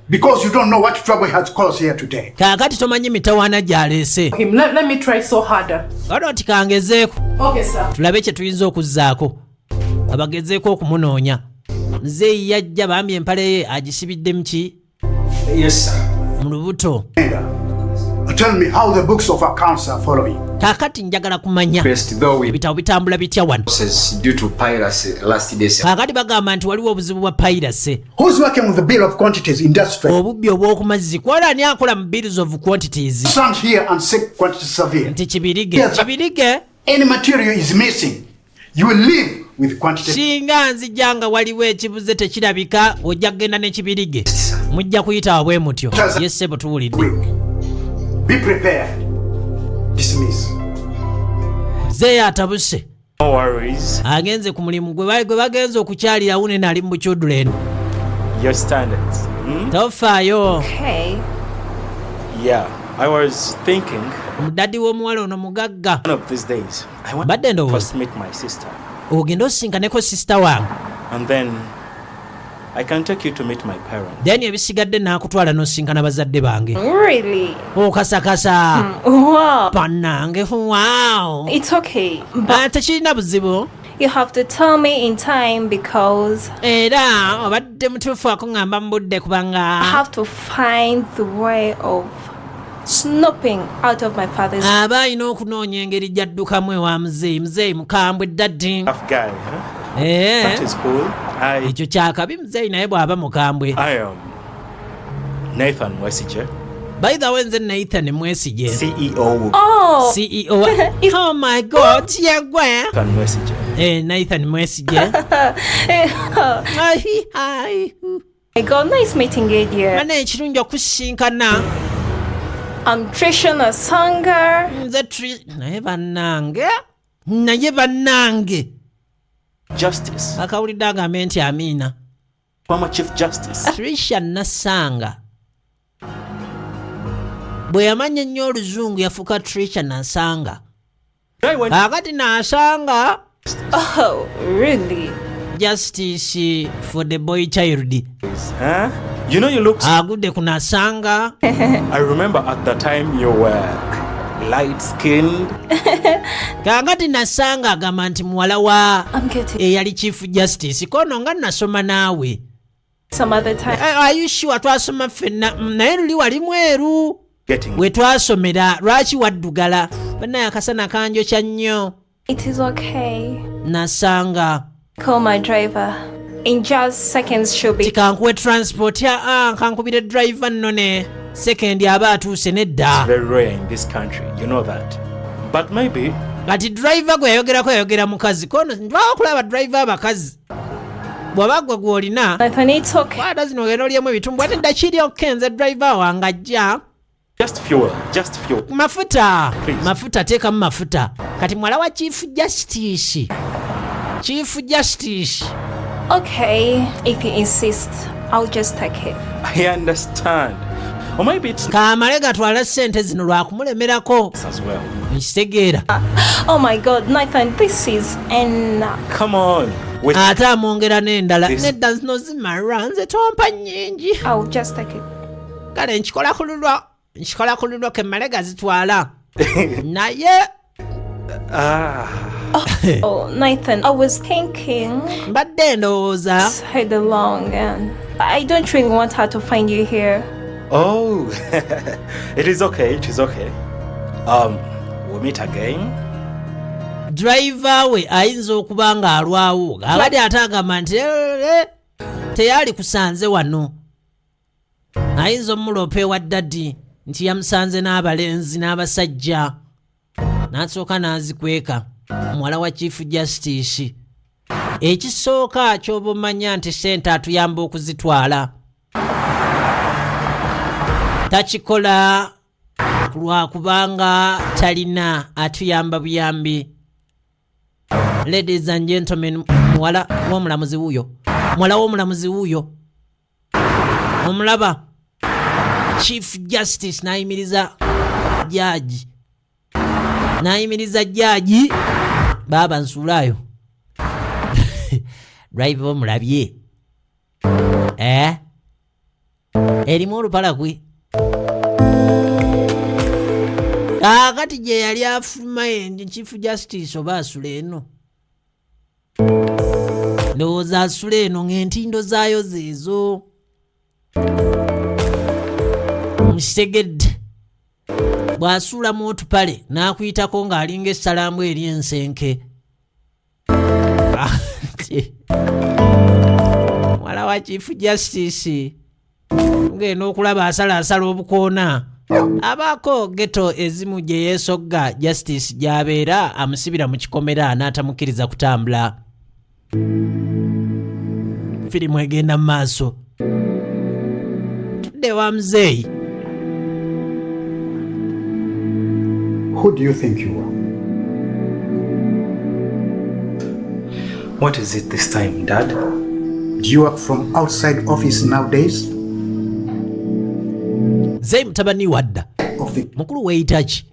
Because you don't know what trouble has caused here today. kaakati tomanyi mitawaana gy'aleese him. Let me try so harder. waliwo ti kangezeeko Okay, sir. tulabe kye tuyinza okuzzaako abagezeeko okumunoonya nzeeyi yajja bambi empale ye agisibidde muki Yes, sir. mu lubuto Tell me how the books of accounts are following. kaakati njagala kumanya ebitabo bitambula bitya wano kaakati bagamba nti waliwo obuzibu bwa piracy Who's working with the bill of quantities industry? obubbi obw'okumazzi kwala ani akola mu bills of quantities Stand here and seek quantity survey. nti kibirige Any material is missing. You will live with quantity. singa nzijja nga waliwo ekibuze tekirabika ojja kgenda n'ekibirige mujja kuyitawa bwe mutyo yessebo tuwulidde Be prepared. Dismiss. zeeyo atabuse No worries. agenze ku mulimu gwe bagenze okukyalira wune nali mu children Your standards. tofaayo Okay. Yeah, I was thinking omudaddi w'omuwala ono mugagga one of these days I want badde to ndowooza first meet my sister, ogenda osinkaneko sisita wange and then I can take you to meet my parents. then ebisigadde naakutwala n'osinkana bazadde bange Really? okasakasa Wow. bannange wow It's okay. But tekirina buzibu you have to tell me in time because era obadde mutuufu akuŋŋamba mu budde I kubanga have to find the way of snooping out of my father's. aba alina okunoonya engeri gyaddukamu ewa muzeeyi mukambwe daddi Tough guy, huh? That is cool. ekyo kyakabi muzeeyi naye bw'aba mukambwe I am Nathan Wesije, by the way nze Nathan Mwesige CEO. Oh. CEO oh my god yagwe Nathan Wesije. Nathan Mwesige My God, nice meeting you dear. bana ekirungi okusinkana I'm Trisha Nasanga. nze naye bannange Justice. akawulidde agambe nti amiina Former Chief Justice. Trisha Nasanga bwe yamanya ennyo oluzungu yafuuka Trisha Nasanga akati Nasanga Oh, really? justice for the boy child Huh? You know you look. agudde ku Nasanga I remember at the time you were light-skinned. kakati Nasanga agamba nti muwala wa eyali chief justice kono nga nasoma naawe Some other time. Are you sure twasoma ffenna naye luli wali mweru Getting we twasomera lwaki waddugala bannaye akasana kanjokya nnyo It is okay. Nasanga Call my driver. In just seconds she'll be. tikankuwe transport kankubire driver nnone sekendi aba atuuse nedda very rare in this country. You know that. But maybe kati driver gwe yayogerako yayogera mukazi kono twakulaba driver abakazi bw'aba gwe gw'olina kwata zino ogenda olyemu ebitumbu ate dda kiri okukenza driver wange ajja just fuel. mafuta mafuta teekamu mafuta kati mwala wa chief justice Okay, if you insist, I'll just take it. I understand. Or maybe it's kamale gatwala ssente zino lwakumulemerako as well. nkitegeera Oh my God, Nathan, this is enough. Come on. ate amwongera n'endala nedda zino zimala nze tompa nnyingi I'll just take it. kale nkikola ku lulwo kemmale gazitwala naye Oh, Nathan, I was thinking. mbadde ndowooza Head along, and I don't really want her to find you here. Oh, it is okay. We'll meet again. driver we ayinza okuba ng'alwawo abadde ate agamba nti teyali kusanze wano ayinza omuloopa ewa ddadi nti yamusanze n'abalenzi n'abasajja n'asooka n'azikweka muwala wa chief justice ekisooka ky'oba omanya nti sente atuyamba okuzitwala takikola lwakubanga talina atuyamba buyambi Ladies and gentlemen, mwala w'omulamuzi wuyo. Mwala w'omulamuzi wuyo. Omulaba. Chief Justice naayimiriza jaji. Naayimiriza jaji. Baba Nsulayo. Drive omulabye. Erimu olupala kwe. Kakati gye yali afuluma Chief Justice oba asula eno. Ndowooza asula eno ng'entindo zaayo zeezo. Musegedde. Bw'asuulamu otupale n'akuyitako ng'alinga essalambwa eri ensenke. Mwala wa Chief Justice ngenda okulaba asala obukoona. Abaako geto ezimu gye yeesogga Justice gy'abeera amusibira mu kikomera n'atamukkiriza kutambula. Firimu egenda mu maaso. Tudde wa muzeeyi. Who do you think you are? What is it this time, Dad? Do you work from outside office nowadays? Zey mutabani wadda. Mukulu weeyitaki.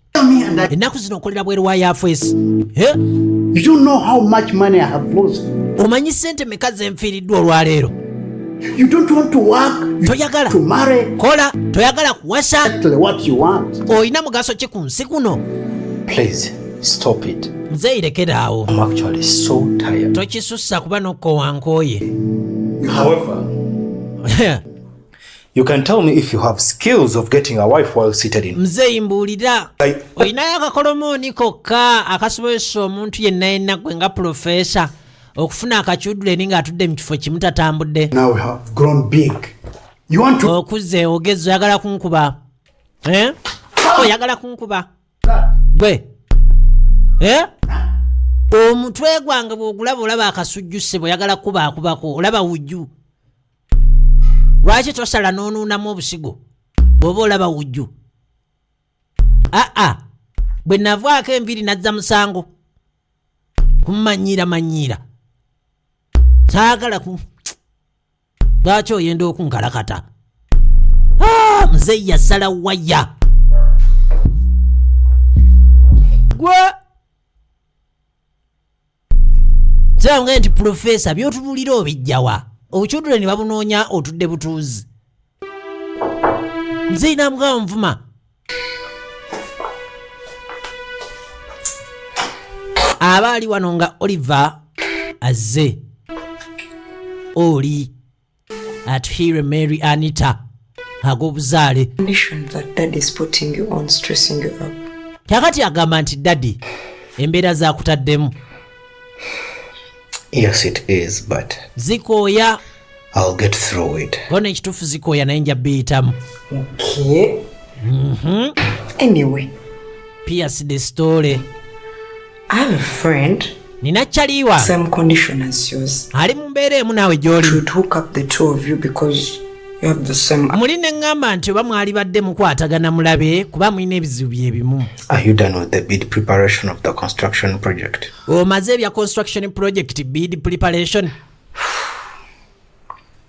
Ennaku zino okolera bweru wa yafeesi. You don't know how much money I have lost. Omanyi ssente meka zenfiiriddwa olwaleero. You don't want to work. Toyagala. To marry. Kola. Toyagala kuwasa. Exactly what you want. Oyina mugaso ki ku nsi kuno? Please, stop it. Muzeeyi lekeraawo. I'm actually so tired. Tokisussa kuba n'okkowankooye. However, you can tell me if you have skills of getting a wife while seated in. Muzeeyi mbuulira. Oyinayo akakolomooni kokka akasobozesa omuntu yenna gwe nga profesa okufuna akakyuduleni ng'atudde mu kifo kimu tatambudde. Now we have grown big. You want to... Okuze ogezi oyagala kunkuba. Oyagala kunkuba. Gwe. Omutwe gwange bw'ogulaba olaba akasujjuse bw'oyagala kubaakubako olaba wujju. Lwaki tosala n'onuunamu obusigo bw'oba olaba wujju? Bwe navaako enviiri nazza musango. Kummanyiira. Saagala ku... Lwaki oyenda okunkalakata? Muzeeyi yasala waya. Gwe! Zange nti profesa by'otubulira obijjawa. Obukyudule ne babunoonya otudde butuuzi. Muzeeyi n'amugamba nvuma. Abaali wano nga Oliver azze. Oli atuhiire Mary Anita ag'obuzaale. Condition that dad is putting you on, stressing you up. Kakati agamba nti daddy embeera zaakutaddemu. Yes, it is, but zikooya. I'll get through it. Kona ekituufu zikooya naye nja biyitamu. Okay. Anyway. Pierce the story. I have a friend. Nina chaliwa. Same condition as yours. Ali mu mbeera emu naawe gy'oli. Should hook up the two of you because you have the same... Muli ne ngamba nti oba mwali badde mukwatagana mulabe kuba mulina ebizibu byebimu. Are you done with the bid preparation of the construction project? Omaze ebya construction project bid preparation?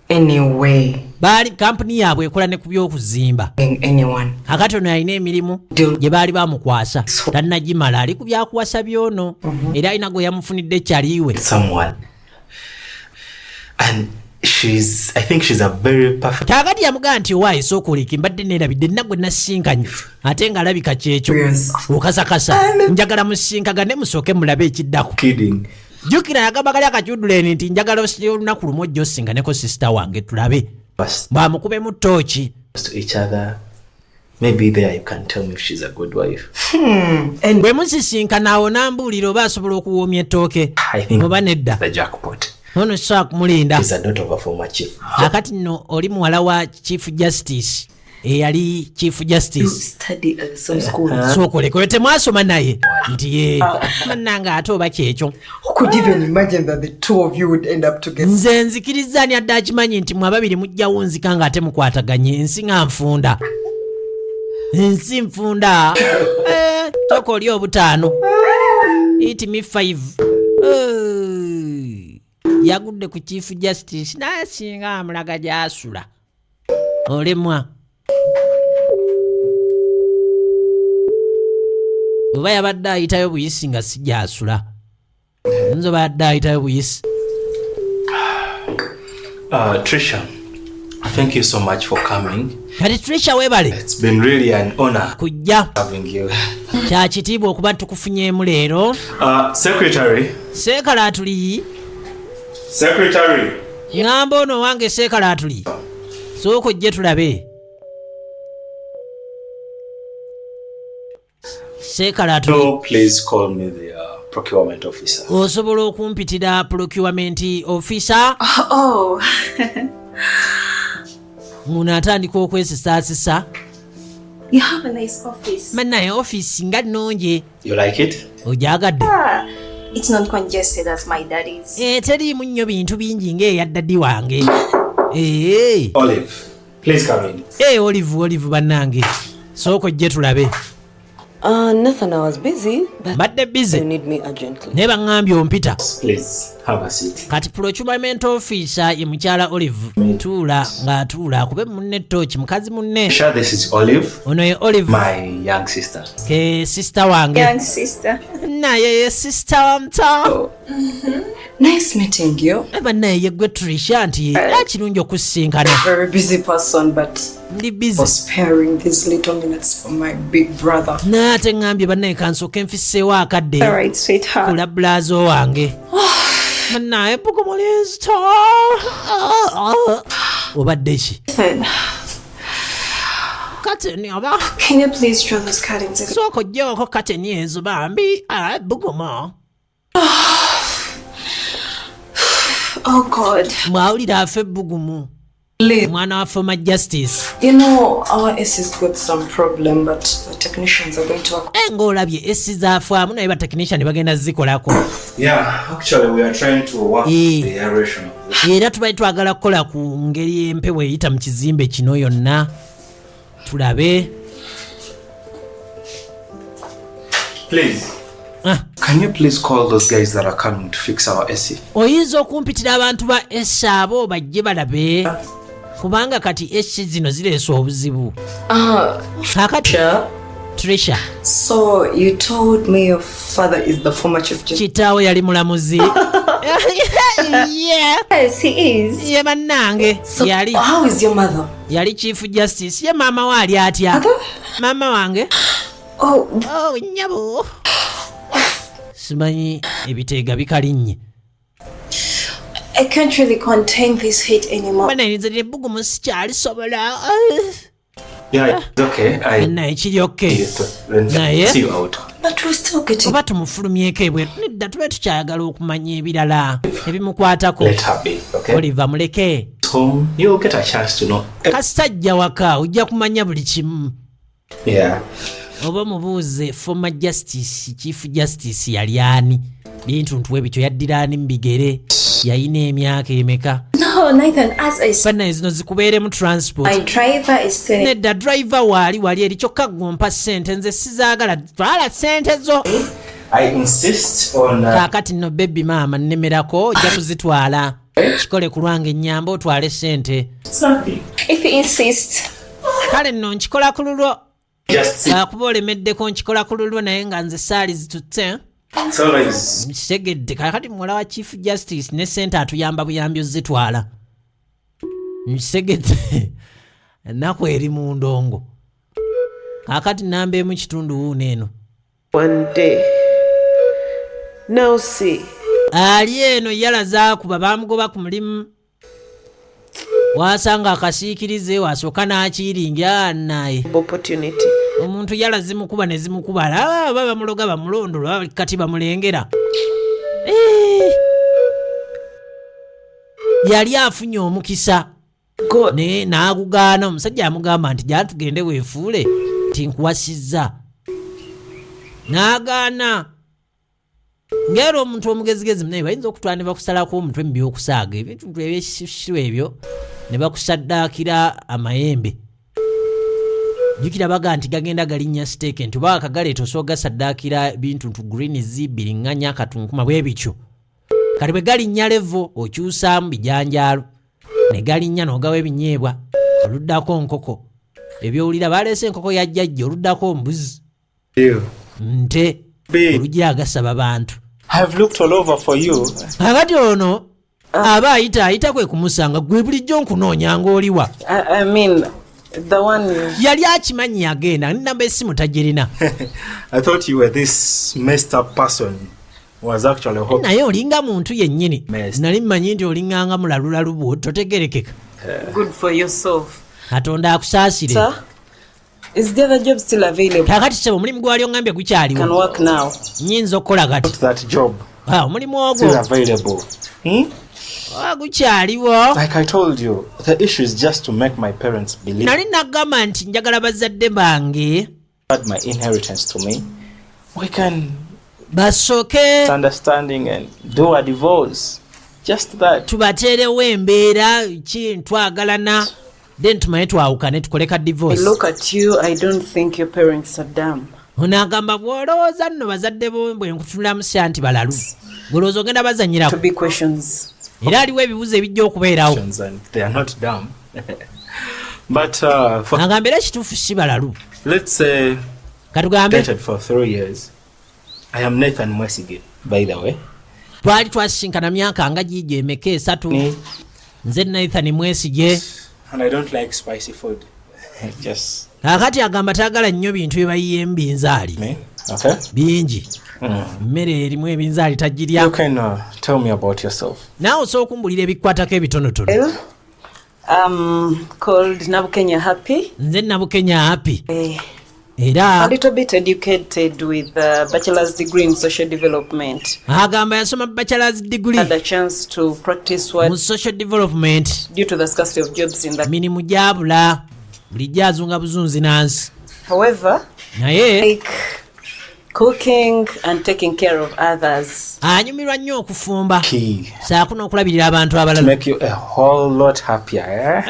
Anyway. Baali kampuni yaabwe ekola ne ku by'okuzimba. Anyone. Akati ono alina emirimu gye baali bamukwasa. Tannagimala ali ku byakuwasa byono. Era alina gwe yamufunidde kyaliwe. Someone. And I think she's a very perfect... Kakati yamugamba nti waayi sookoleki mbadde neerabidde nagwe nasinkanye ate ng'alabika kyekyo. Okasakasa njagala musinkagane musooke mulabe ekiddako. Kidding. Jukira yagamba kali akakyuduleni nti njagala olunaku lumu ojja osinganeko sisita wange tulabe. Bwamukubemu ttooki. To each other. Maybe there you can tell me if she's a good wife. Bwe musisinkana awo n'ambuulira oba asobola okuwoomya ettooke. Oba nedda. The jackpot. Ono sobola kumulinda. She's a daughter of a former chief. Akati nno oli muwala wa Chief Justice. Eyali Chief Justice. You study at some school. Sookoleko temwasoma naye. Nti ye. Mannanga ate oba kyekyo. Who could even imagine that the two of you would end up together? Nze nzikiriza ani adde akimanyi nti mwababiri mujjawo nzika ng'ate mukwataganye ensi nga nfunda. Ensi nfunda. Toko oli obutaano. Eat me 5. yagudde ku chief justice nasinga amulaga gyasula olemwa oba yabadde ayitayo buyisi nga si gyasula nzo badde ayitayo buyisi. Trisha, thank you so much for coming. Kati Trisha webale. It's been really an honor kujja having you. Kya kitiibwa okuba tukufunyeemu leero. Secretary. Seekalaatuli. Secretary. Ngamba ono wange Seekalaatuli. Sooka ojje tulabe. Seekalaatuli. So please call me the procurement officer. Osobola okumpitira procurement officer. Oh. Muno atandika okwesisaasisa. You have a nice office. Mannaye office nga nnungi. You like it? Ojagadde? It's not congested as my daddy's. Teriimu nnyo bintu bingi ng'eya daddy wange. Olive, please come in. Olive bannange. Sooka ojje tulabe. Nathan, I was busy. Badde busy. You need me urgently. Ne bangambye ompita. Please have a seat. Kati procurement officer ye mukyala Olive. Tuula ng'atuula akube munne tochi mukazi munne. Sure, this is Olive. Ono ye Olive. My young sister. Ke sister wange. Young sister. Naye ye sister wa mta. Nice meeting you. Naye ye gwe Trisha nti kirungi okusinkana. Very busy person, but ndi busy. For sparing these little minutes for my big brother. Naate ngambye bannaye kansooke nfisseewo akadde. All right, sweetheart. Kula blazo wange. Naye bukumulista. Obadde ki? Kateni oba. Can you please draw those curtains? Sooka ojjeeko kateni ezo bambi. Buguma. Oh God. Mwawulira afe bugumu. Mwana wa former justice. You know, our SC's got some problem, but the technicians are going to work. Ng'olabye SC zaafaamu naye batechnician bagenda zikolako. Yeah, actually we are trying to work the aeration of this. Era tubali twagala kukola ku ngeri y'empewo eyita mu kizimbe kino yonna. Tulabe. Please. Can you please call those guys that are coming to fix our AC? Oyinza okumpitira abantu ba SC abo bajje balabe. Kubanga kati SC zino zireese obuzibu. Kakati Trisha. So you told me your father is the former chief justice. Kitaawe yali mulamuzi. Yes, he is. Ye bannange. So yali. How is your mother? Yali chief justice. Ye mama wali atya. Mama wange. Oh, nyabo. Simanyi ebiteega bikalinnye. I can't really contain this heat anymore. Bana nzire bugumu sikyali sobola. Yeah, it's okay. Naye kiri okay. Naye. See you out. But we're still getting. Oba tumufulumyeko ebweru. Nedda tube tukyayagala okumanya ebirala ebimukwatako. Let her be, okay? Oliver muleke. Home, you'll get a chance to know. Kasajja waka ojja kumanya buli kimu. Yeah. Oba mubuuze former justice, chief justice yali ani? Bintu ntuwe bityo yaddiraani mu bigere. Yayina emyaka emeka. No, Nathan, as I said. Bana zino zikubeere mu transport. My driver is saying. Nedda driver wali eri kyokka gwompa ssente nze sizaagala twala ssente zo. I insist on. Kaakati nno baby mama nnemerako ojja kuzitwala. Kikole ku lwange ennyamba otwale ssente. If you insist. Kale nno nkikola ku lulwo. Akuba olemeddeko nkikola ku lulwo naye nga nze saali zitutte. Nkitegedde kakati muwala wa chief justice ne ssente atuyamba buyambi ozitwala. Nkitegedde ennaku eri mu ndongo. Kakati nambeemu kitundu wuuno eno. One day. Now see. Ali eno yalaze akuba bamugoba ku mulimu. Wasanga akasiikirize wasooka n'akiringa naye. Opportunity. Omuntu yala zimukuba ne zimukuba. Baba bamuloga bamulondola kati bamulengera. Yali afunye omukisa. Ne n'agugaana omusajja amugamba nti jja tugende weefuule nti nkuwasizza. N'agaana. Ngero omuntu omugezigezi naye bayinza okutwala ne bakusalako omutwe mu by'okusaaga ebintu eby'ekisiru ebyo ne bakusaddaakira amayembe. Jukira baga nti gagenda galinnya steeke nti oba akagaleeta osobola gasaddaakira bintu ntu greens biriŋŋanya akatunkuma bwe bityo kati bwe galinnya levo okyusaamu bijanjaalo ne galinnya n'ogawa ebinyeebwa oluddako nkoko ebyowulira baleese enkoko ya jjajja oluddako mbuzi nte olugira agasaba bantu kakati ono aba ayita kwe kumusanga gwe bulijjo nkunoonya ng'oliwa yali akimanyi yagenda namba essimu tagirina naye olinga muntu yennyini nali mmanyi nti olinganga mulalulalu bwo totegerekeka katonda akusaasire kakati sebo omulimu gwali oŋŋambye gukyaliwo nnyinza okukola kati omulimu ogwo gukyaliwo nali nagamba nti njagala bazadde bange basooke tubateerewo embeera ki ntwagalana then tumanye twawukane tukoleka divorce. Onagamba bw'olowooza nno bazadde bo bwe nkutunulamu sya nti balalu golowooza ogenda bazanyirako era aliwo ebibuzo ebijja okubeerawo agamba era ekituufu si balalu katugambe twali twasisinkana myaka nga giigyo emeka 3 nze Nathan Mwesigye kakati agamba tagala nnyo bintu bye bayiye embinzaali bingi mmere erimu ebinzaali tagirya naawe osobola okumbulira ebikwatako ebitonotono nze Nabukenya Happy era a little bit educated with a bachelor's degree in social development. Agamba yasoma bachelor's degree. Had a chance to practice what social development due to the scarcity of jobs in that. Minimu jabula bulijazunga buzunzi nansi. However, like cooking and taking care of others. Anyumirwa nnyo okufumba. Saakuno okulabirira abantu abalala. Make you a whole lot happier.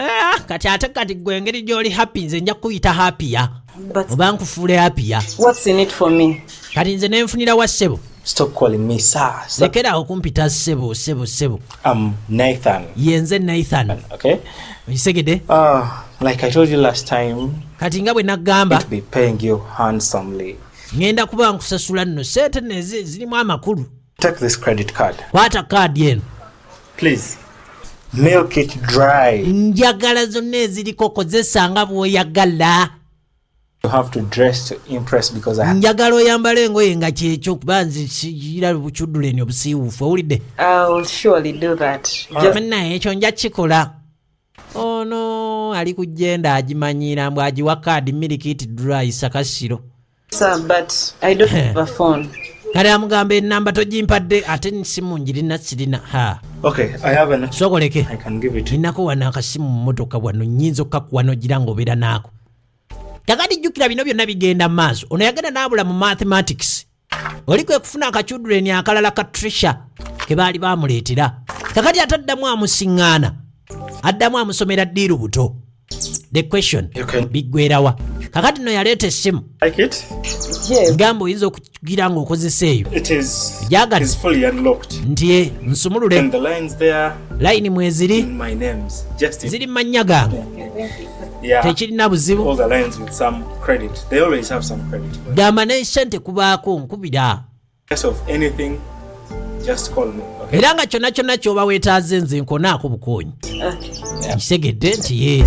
Kati ate kati gwe engeri gy'oli happy nze nja kuyita happier. Oba nkufuule happier. What's in it for me? Kati nze nenfunira wa ssebo. Stop calling me sir. Lekera okumpita ssebo. Nathan. Yenze Nathan. Okay. Isegede. Like I told you last time. Kati nga bwe nagamba. I'll be paying you handsomely. Ngenda kuba nkusasula nno sente neze zirimu amakulu. Take this credit card. Kwata card yeno. Please. Milk it dry. Njagala zonna eziriko kozesa nga bw'oyagala. You have to dress to impress because I have. Njagala oyambala engoye nga kyekyo kuba nze kigira bukyudduleni obusiiwuufu owulidde. I'll surely do that. Naye ekyo nja kikola. Ono ali ku jenda agimanyira mbw agiwa card milk it dry sakasiro. Sir, but I don't have a phone. Kale amugamba enamba togimpadde ate nsimu njirina sirina ha. Okay, I have an. Sogoleke. I can give it. Ninako wana akasimu mu mmotoka wano nnyinza okkakuwa n'ogira ng'obeera naako. Kakati jjukira bino byonna bigenda mu maaso. Ono yagenda n'abula mu mathematics. Oli kwe kufuna akakyudduleni akalala ka Trisha ke baali baamuleetera. Kakati ataddamu amusiŋŋaana. Addamu amusomera ddiiru buto. The question biggwerawa. Kakati no yaleeta essimu. Like it? Yes. Gambo oyinza okugira ng'okozesa eyo. It is fully unlocked. Nti nsumulule. And the lines there. Line mweziri. In my names. Just ziri mannya gange. Yeah. Tekirina buzibu. All the lines with some credit. They always have some credit. Gamba n'essente kubaako nkubira. Case of anything, just call me. Okay? Era nga kyonna kyonna ky'oba weetaaze nze nkonaako bukoonyi. Kisegedde nti ye.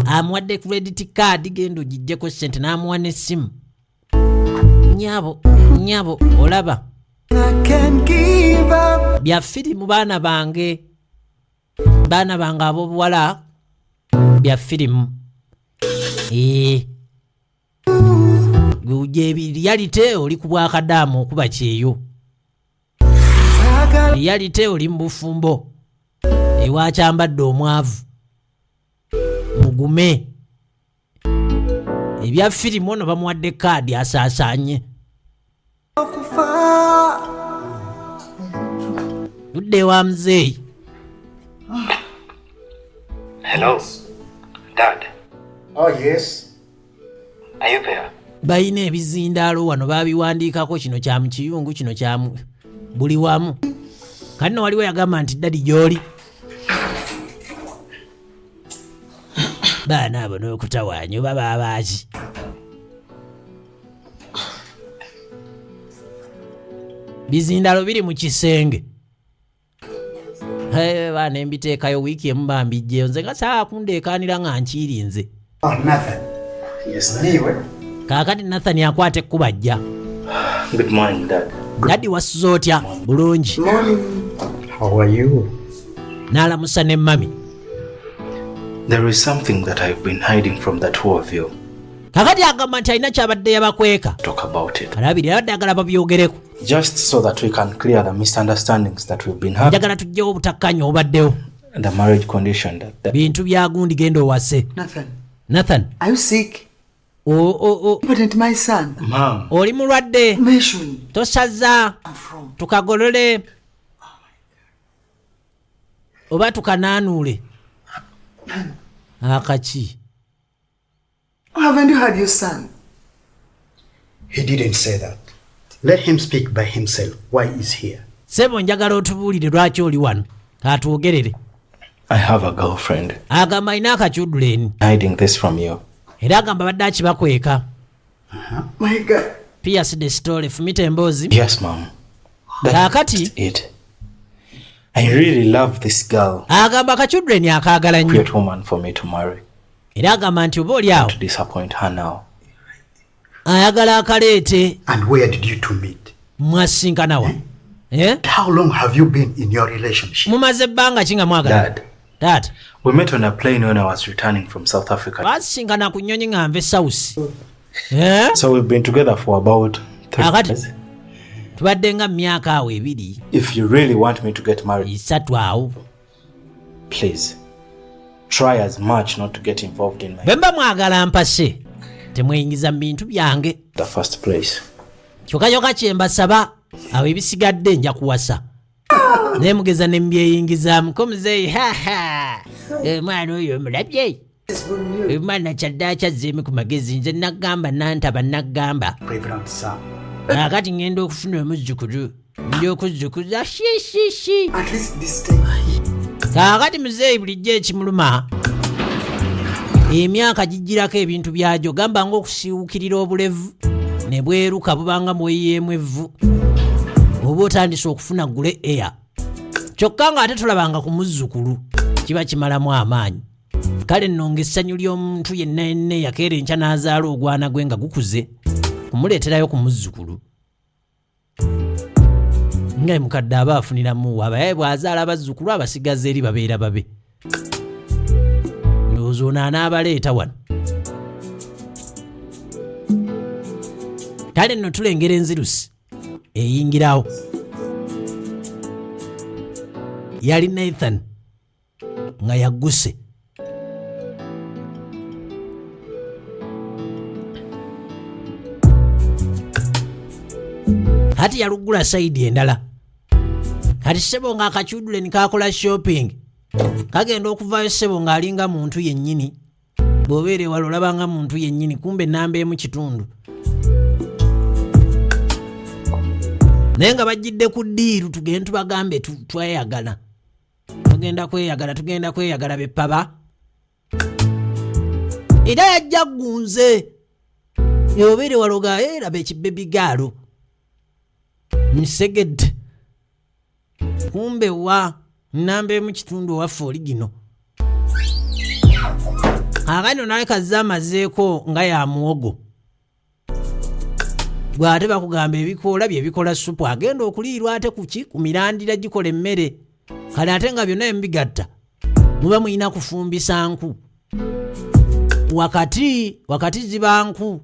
Amuwadde credit card genda ogijjeko ssente n'amuwa n'essimu. Nnyabo olaba. Bya firimu baana bange ab'obuwala bya firimu. Guje reality oli ku bwakadaamu okuba kyeyo. Reality oli mu bufumbo. Ewakyambadde omwavu. Mugume. Ebya firimu ono bamuwadde kaadi asaasaanye. Budde wa mzeeyi. Hello, Dad. Oh, yes. Are you there? bayina ebizindaalo wano babiwandiikako kino kya mu kiyungu kino kya buli wamu kati no waliwo yagamba nti dadi gy'oli baana abo n'okutawaanya oba baabaaki bizindaalo biri mu kisenge baana embiteekayo wiiki emu bambijjeyo nze nga saa kundeekaanira nga nkirinze kaakati Nathan akwata ekkuba ajja. Good morning, Dad. Daddy wasuze otya? Bulungi. How are you? N'alamusa ne mami. There is something that I've been hiding from the two of you. Kakati agamba nti alina kyabadde yabakweka. Talk about it. Alabiri abadde agala babyogereko. Just so that we can clear the misunderstandings that we've been having. Njagala tujjewo obutakkanya obaddewo. The marriage condition that bintu bya gundi genda owase. Nathan. Are you sick? But my son. Mom. Oli mulwadde. Tosaza. Tukagolole. Oba tukanaanule. Akachi. Haven't you heard your son? He didn't say that. Let him speak by himself. Why is here? Sebo njagala otubuulire lwaki oli wano. Katuogerere. I have a girlfriend. Agamba ina akakyuduleni. Hiding this from you. Era agamba badde akibakweka. My God. Pierce the story fumita emboozi. Yes, Mom. Kakati. It. I really love this girl. Agamba akakyuduleni akaagala nnyo. Great woman for me to marry. Era agamba nti oba oli awo. To disappoint her now. Ayagala akaleete. And where did you two meet? Mwasinkana wa. How long have you been in your relationship? Mumaze ebbanga ki nga mwagala? Dad. We met on a plane when I was returning from South Africa. Basingana ku nnyonyi nga nve South. So we've been together for about 3 years. Tubadde nga myaka awo ebiri. If you really want me to get married, isatu awo. Please try as much not to get involved in my. Bemba mwagala mpase. Temweyingiza mu bintu byange. The first place. Kyokka kyembasaba awo ebisigadde nja kuwasa. Ne mugeza ne mbyeyingizaamu ko muzeeyi mwana oyo mulabye mwana kyadda kyazzeemu ku magezi nze nagamba nantaba nagamba akati ngenda okufuna omuzzukulu nja okuzzukuza shishi kaakati muzeeyi bulijjo ekimuluma emyaka gijjirako ebintu byagyo gamba ng'okusiwukirira obulevu ne bweruka bubanga mweyeemu evvu oba otandise okufuna gule eya kyokka nga ate tulabanga ku muzzukulu kiba kimalamu amaanyi kale nno ng'essanyu ly'omuntu yenna yenna yakeera enkya n'azaala ogwana gwe nga gukuze kumuleeterayo ku muzzukulu nga mukadde aba afuniramu abaye bw'azaala abazzukulu abasigaza eri babeera babe ndowooza ono anaabaleeta wano kale nno tulengera enzirusi eyingirawo yali Nathan nga yagguse kati yalugula sayidi endala kati ssebo nga akakyuduleni kakola shopping kagenda okuvaayo ssebo ng'alinga muntu yennyini bw'obeera ewala olabanga muntu yennyini kumbe nnamba emu kitundu naye nga bajjidde ku ddiiru tugende tubagambe tweyagala tugenda kweyagala beppaba era yajja gunze eobeere waloga eraba ekibebigaalo nsegedde kumbe wa nnamba emu kitundu owaffe oli gino akano naye kazze amazeeko nga ya muwogo bw'ate bakugamba ebikoola byebikola supu agenda okuliirwa ate ku mirandira gikola emmere kale ate nga byonna emubigatta muba muyina kufumbisa nku wakati ziba nku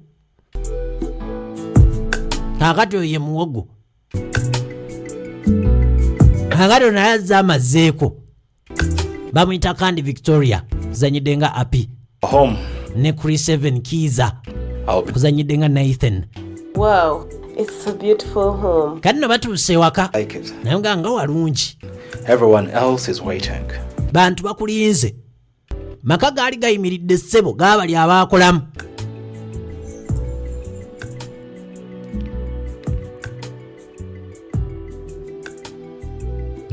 kakati oyo ye muwogo kakati naye azze amazeeko bamuyita kandi Victoria kuzanyidde nga Api ne Chris Evan Kiza kuzanyidde nga Nathan. Wow, it's a beautiful home. Kati no batuuse ewaka naye nga walungi. Everyone else is waiting. Bantu bakulinze. Maka gaali gayimiridde ssebo gaabali abaakolamu.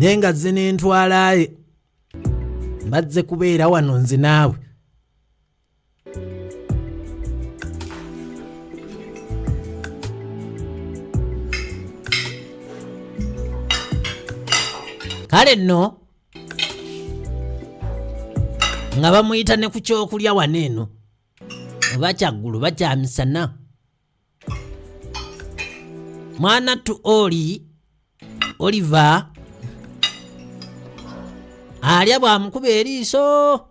naye nga zze n'entwalaye bazze kubeera wano nze naawe. Kale nno nga bamuyita ne ku kyokulya wano eno oba kyaggulu bakyamisana. Mwana tu Oliver alya bwamukuba eriiso.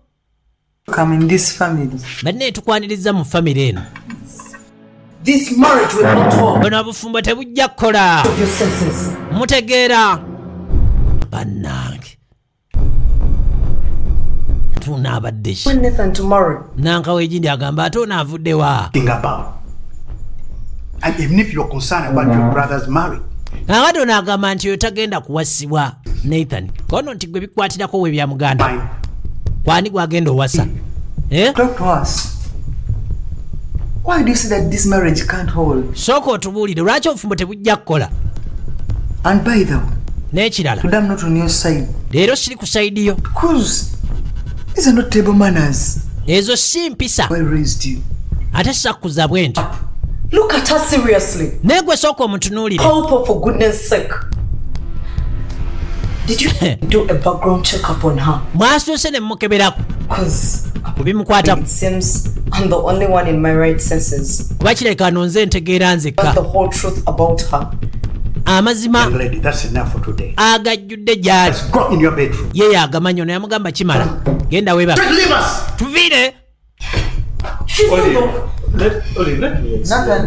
Come in this family. Banne tukwaniriza mu famire eno. This marriage will not work. Buno obufumbo tebujja kukola. Your senses. Mutegeera bannange tunaabadde ki? When Nathan tomorrow. Nanka w'egindi agamba ate onaavudde wa? Think about. And even if you're concerned about your brother's marriage. Kakati onaagamba nti oyo tagenda kuwasibwa Nathan. Kono nti gwe bikwatirako we bya muganda. Kwani gwagenda owasa? Talk to us. Why do you say that this marriage can't hold? Sooka otubuulire lwaki obufumbo tebujja kukola? And by the way, n'ekirala I'm not on your side. Leero siri ku sayidi yo. Because these are not table manners. Ezo si mpisa. I raised you. Ate sakkuza bwe nti. Look at her seriously. Naye gwe sooka omutunuulire. Help, for goodness sake. Did you do a background check-up on her? Mwasose ne mukeberako. Because kubimukwatako. It seems I'm the only one in my right senses. Kuba kireka nonze ntegeera nzekka. That's the whole truth about her. Amazima That's enough for today. agajjudde gy'ali. Let's go in your bedroom. Ye yagamanyo naye amugamba kimala. Genda weebaka. Leave us. Tuviire.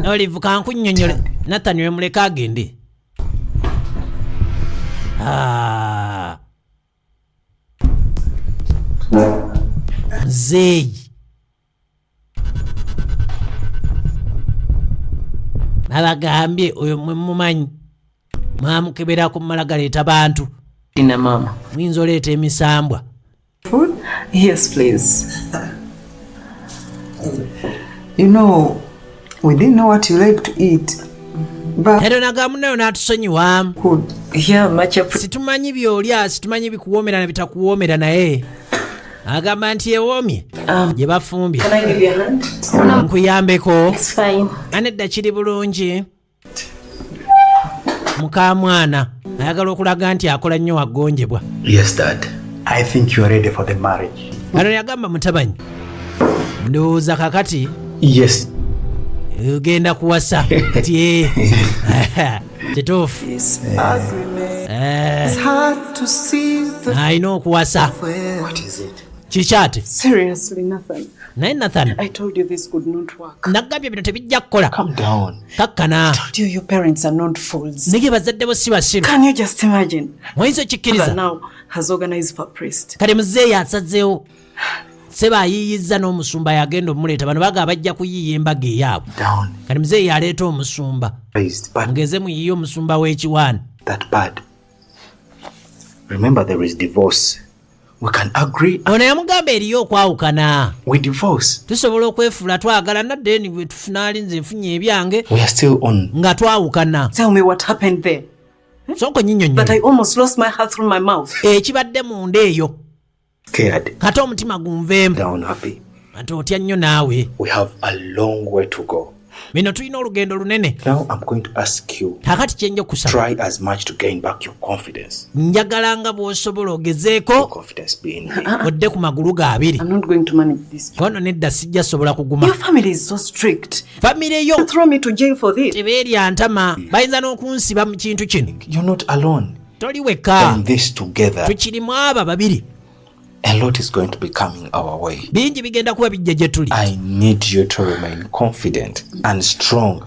Olive kankunnyonnyole. Nathan we muleka agende. Muzeeyi abagambye oyo mwe mumanyi mwamukeberako mumala galeeta bantu. Dinner, Mama. Muyinza oleeta emisambwa. Food? Yes, please. You know, we didn't know what you like to eat. But Ero nagamu nayo n'atusonyiwamu. good. Yeah, much appreciated. Situmanyi by'olya, situmanyi bikuwoomera na bitakuwoomera naye. Agamba nti ewoomye gye bafumbye. Can I give you a hand? Nkuyambeko. It's fine. Anedda kiri bulungi. Mukamwana ayagala okulaga nti akola nnyo wagonjebwa. Yes, Dad. I think you're ready for the marriage. Ano yagamba mutabanyi. Ndowooza kakati Yes. ogenda kuwasa. Ti kituufu. Alina okuwasa. What is it? Kikyate. Seriously, Nathan. Naye Nathan I told you this could not work. nagambye bino tebijja kukola. Calm down. Kakkana. Told you your parents are not fools. Nige bazadde bo si basiru. Can you just imagine? Oyinza Mother okikkiriza. now has organized for a priest. Kale muzeeyi asazeewo. Seba ayiiyizza n'omusumba yagenda omuleeta. Bano baga bajja kuyiiya embaga eyaabwe. Down. Kale muzeeyi aleeta omusumba. Raised, but Mugeze muyiiye omusumba w'ekiwaani. that bad. Remember, there is divorce. We can agree. Ono yamugamba eriyo okwawukana. We divorce. Tusobola okwefuula twagala nadde eni bwe tufunaali nze nfunye ebyange We are still on. nga twawukana. Tell me what happened there. Sooka That nnyinyonnyola. I almost lost my heart through my mouth. Ekibadde munda eyo. Scared. Kate omutima gunveemu. Down, happy. Ate otya nnyo naawe. We have a long way to go. Bino tulina olugendo lunene. Now I'm going to ask you, Kakati kyenja okusaba. try as much to gain back your confidence. Njagala nga bw'osobola ogezeeko Your confidence being me. odde ku magulu ga abiri. I'm not going to manage this. Kono nedda sijja sobola kuguma. Your family is so strict. Famire yo You throw me to jail for this. tebeerya ntama. Bayinza n'okunsiba mu kintu kino. You're not alone. Toli wekka. In this together, Tukirimu abo babiri. a lot is going to be coming our way. Bingi bigenda kuba bijja gye tuli. I need you to remain confident and strong.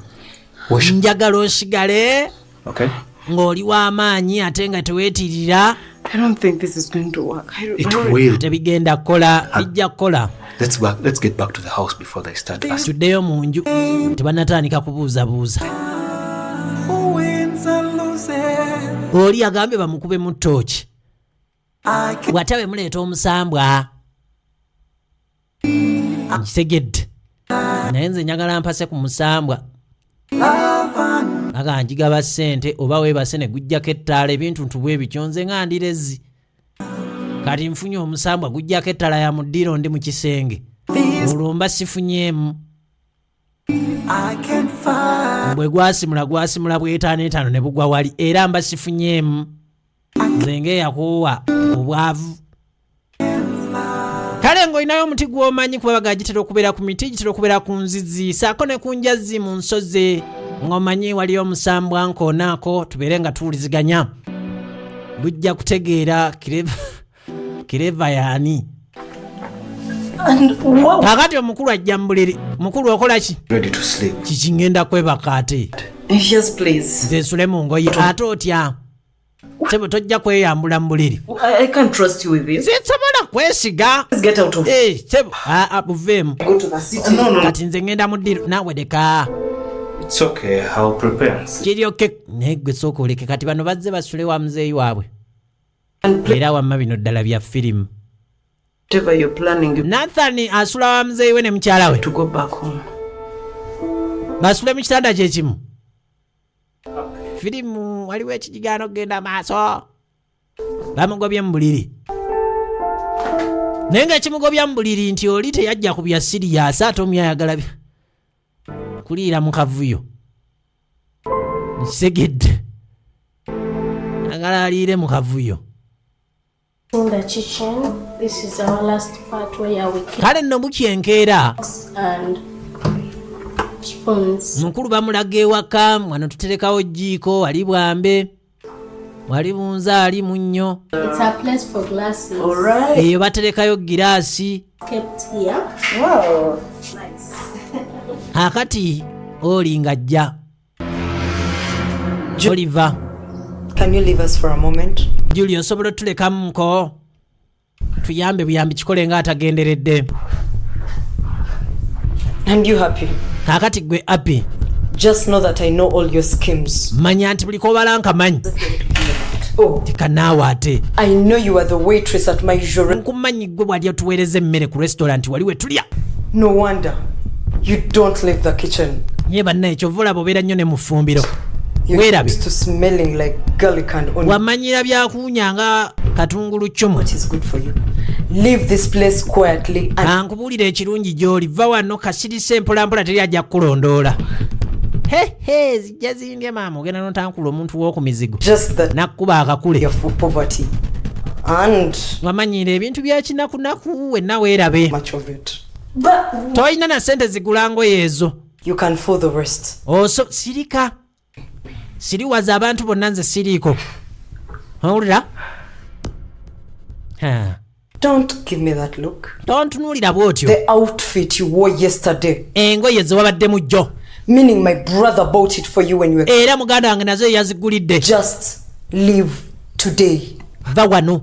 We should, Njagala osigale okay? ng'oli w'amaanyi ate nga teweetirira. I don't think this is going to work. It will. Tebigenda kukola. Bijja kukola. Let's get back to the house before they start asking. Tuddeyo mu nju. Tebannatandika kubuuzabuuza. Oli agambye bamukube mu ttooki. Bw'ate we muleeta omusambwa. Nkitegedde. Naye nze njagala mpase ku musambwa. aga njigaba ssente oba weebase ne gujjako ettaala ebintu ntubwe bikyonze nga ndirezi kati nfunye omusambwa gujjako ettaala ya muddiro ndi mu kisenge olwo mba sifunyeemu bwe gwasimula bw'etaano ne bugwa wali era mba sifunyeemu nze ng'eyakuwa obwavu kale ng'olinayo omuti gw'omanyi kuba baga gitera okubeera ku miti gitera okubeera ku nzizi saako ne ku njazi mu nsozi ng'omanyi waliyo omusambwa nkoonaako tubeere nga tuwuliziganya bujja kutegeera kireva yaani kakati omukulu ajja mu buliri mukulu okola ki kiki ngenda kwebaka ate nze nsule mu ngoye ate otya sebo tojja kweyambula mu buliri nsobola kwesiga sebo buveemu kati nze ngenda mu ddiiro naawe leka kiryoke naye gwe sooka oleke kati bano bazze basule wa muzeeyi waabwe era wamma bino ddala bya firimu Nathan asula wa muzeeyi we ne mukyala we basule mu kitanda kyekimu firimu waliwo ekijigaano genda maaso bamugobye mu buliri naye nga kimugobya mu buliri nti oli teyajja ku bya siriyasi ate omu ayagala kuliira mu kavuyo nkisegedde agala aliire mu kavuyo In the kitchen, this is our last part where we keep kale nno bukyenkeera and spoons. mukulu bamulaga ewaka wano tuterekawo jjiiko wali bwambe wali bunzaali munnyo It's a place for glasses. All right. eyo baterekayo giraasi Kept here. Wow. Nice. akati oli ng'ajja Oliver, Can you leave us for a moment? Julia osobola tulekamuko tuyambe buyambi kikole nga atagenderedde. And you happy? Kakati gwe happy. Just know that I know all your schemes. Manya nti buli kobalanka manyi. Oh, tikanawa ate. I know you are the waitress at my usual. Nkumanyi gwe bwali otuweereza emmere ku restaurant wali we tulya. No wonder you don't leave the kitchen. Ye banna ekyovula bobeera nnyo ne mu ffumbiro. You're used to smelling like garlic and onion. Wamanyira byakuunya nga katungulu ccumu. What is good for you? Leave this place quietly and ankubuulira ekirungi gy'oli va wano kasirise mpolampola teri ajja kukulondoola. He zijja zindye maama ogenda n'otankula omuntu w'oku mizigo nakkuba akakule for poverty and wamanyira ebintu bya kinakunaku wenna weerabe tolina na ssente zigula ngoye ezo. You can fool the rest. Sirika siriwaza abantu bonna nze siriiko owulira. Don't give me that look. Tontunuulira bw'otyo. The outfit you wore yesterday. Engoye ze wabaddemu jjo. Meaning my brother bought it for you when you were. Era muganda wange nazo yazigulidde. Just leave today. Va wano.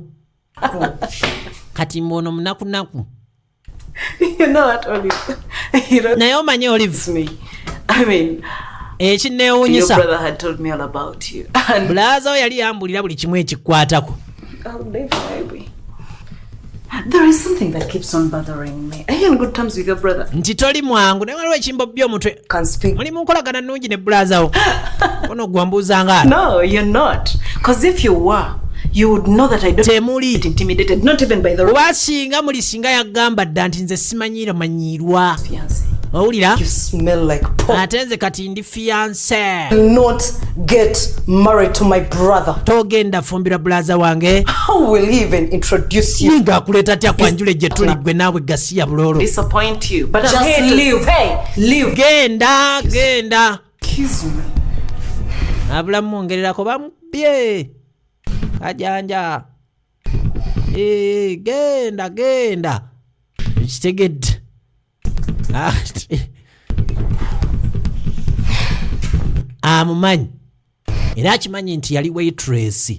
Kati mbono munakunaku. You know what, Olive? Naye omanyi Olive. Me. I mean, ekinneewuunyisa. Your brother had told me all about you. Bulaaza we yali yambulira buli kimu ekikwatako. Oh, baby. There is something that keeps on bothering me. Are you on good terms with your brother? Nti toli mwangu naye waliwo ekimbobbi omutwe. Muli mu nkolagana nnungi ne bulaaza wo. Ono gwambuuza nga. No, you're not. Because if you were, you would know that I don't get intimidated, not even by the kuba singa muli singa yagamba dda nti nze simanyiira manyirwa. Owulira? You smell like pork. Ate nze kati ndi fiancé. Do not get married to my brother. Togenda fumbira bulaaza wange. How will he even introduce you? Nga akuleta atya kwanjula gye tuli gwe naawe gasiya bulolo. Disappoint you, but just I'm here to leave. Hey, leave. Genda. Kiss me. Abulamu mwongererako bamubye. Kajanja. Genda. Kitegedde. Amumanyi era akimanyi nti yali waitress.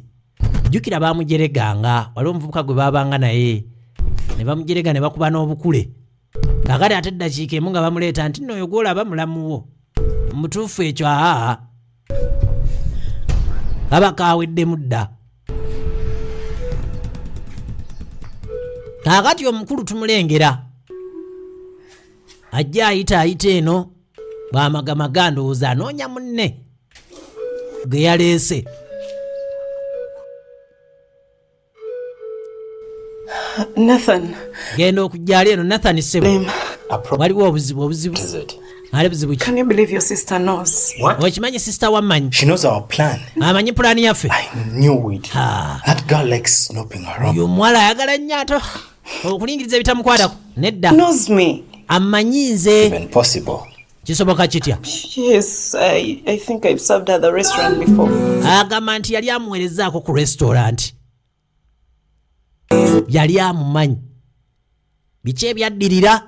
Jjukira baamujereganga waliwo omuvubuka gwe baabanga naye ne bamujerega ne bakuba n'obukule kakati ate eddakiika emu nga bamuleeta nti nno oyo gw'olaba mulamuwo mutuufu ekyo kaba kaaweddemu dda. Kaakati omukulu tumulengera ajja ayita eno bw'amagamaga ndowooza anoonya munne ge yaleese. Nathan. Genda okujjali eno Nathan Sebo. Waliwo obuzibu. Ali buzibu ki? Can you believe your sister knows? What? Okimanyi sister wammanyi? She knows our plan. Amanyi pulaani yaffe. I knew it. That girl likes snooping around. Oyo omuwala ayagala nnyo ato okulingiriza ebitamukwatako. Nedda. Knows me. Amanyi nze. Even possible. Kisoboka kitya? Yes, I think I've served at the restaurant before. Agamba nti yali amuweerezaako ku restaurant. Yali amumanyi. Biki ebyaddirira?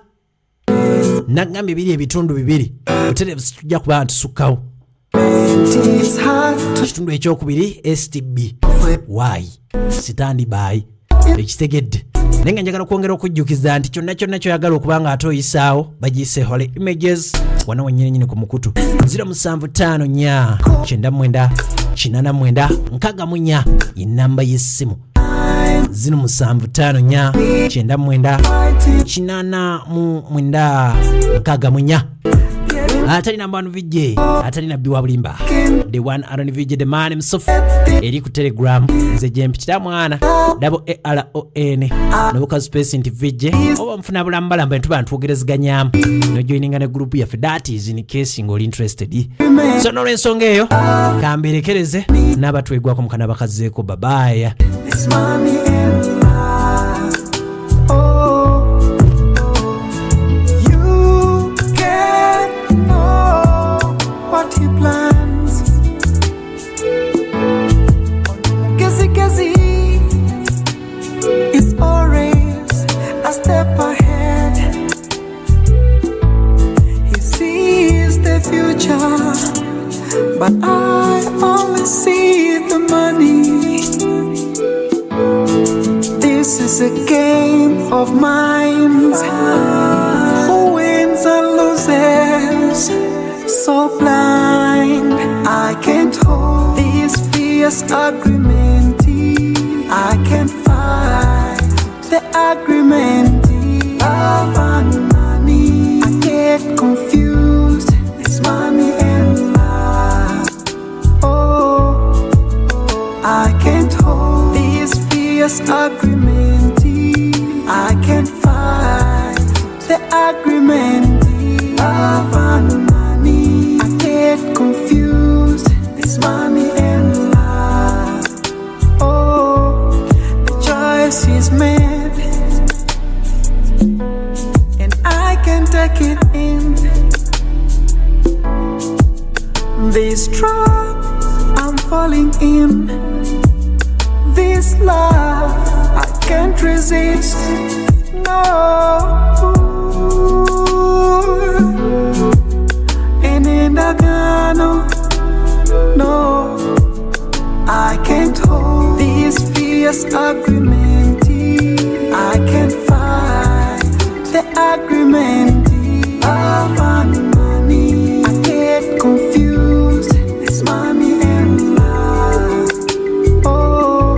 Nagambye biri ebitundu bibiri. Butereevu tujja kuba ntusukkawo. Ekitundu ekyokubiri STB. Why? Stand by. Ekitegedde. Naye nga njagala okwongera okujjukiza nti kyonna kyoyagala okuba nga ate oyisaawo bagiyise Holy Images wano wennyini ku mukutu 0754989 y'ennamba y'essimu 0754989 atali namba wano VJ atali nabbi wa bulimba the one Aaron VJ the man himself eri ku Telegram nze jempitira mwana ARON nobuka space nti VJ oba mfuna bulambalamba ntuba ntwogerezganyamu no joininga ne group yaffe that is in case ngoli interested so no ensonga eyo kamberekereze n'abatwegwako mukana bakazeeko babaya He plans. Gezi is always a step ahead. He sees the future, but I only see the money. This is a game of minds. Who wins and loses? So blind, I can't hold this fierce agreement. I can't fight the agreement of money. I get confused. It's money and love. Oh, I can't hold this fierce agreement. I can't fight the agreement of money. Confused, this money and love. Oh, the choice is made, and I can take it in. This trap I'm falling in, this love I can't resist. No. No, I can't hold this fierce agreement. I can't fight the agreement of money. I get confused. This money and love. Oh,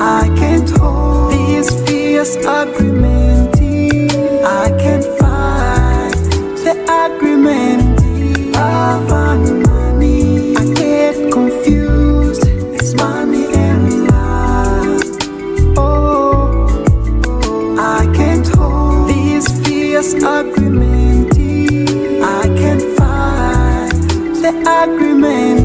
I can't hold this fierce agreement. I can't fight the agreement of money. I get confused. It's money and love. Oh, I can't hold this fierce agreement. I can't fight the agreement.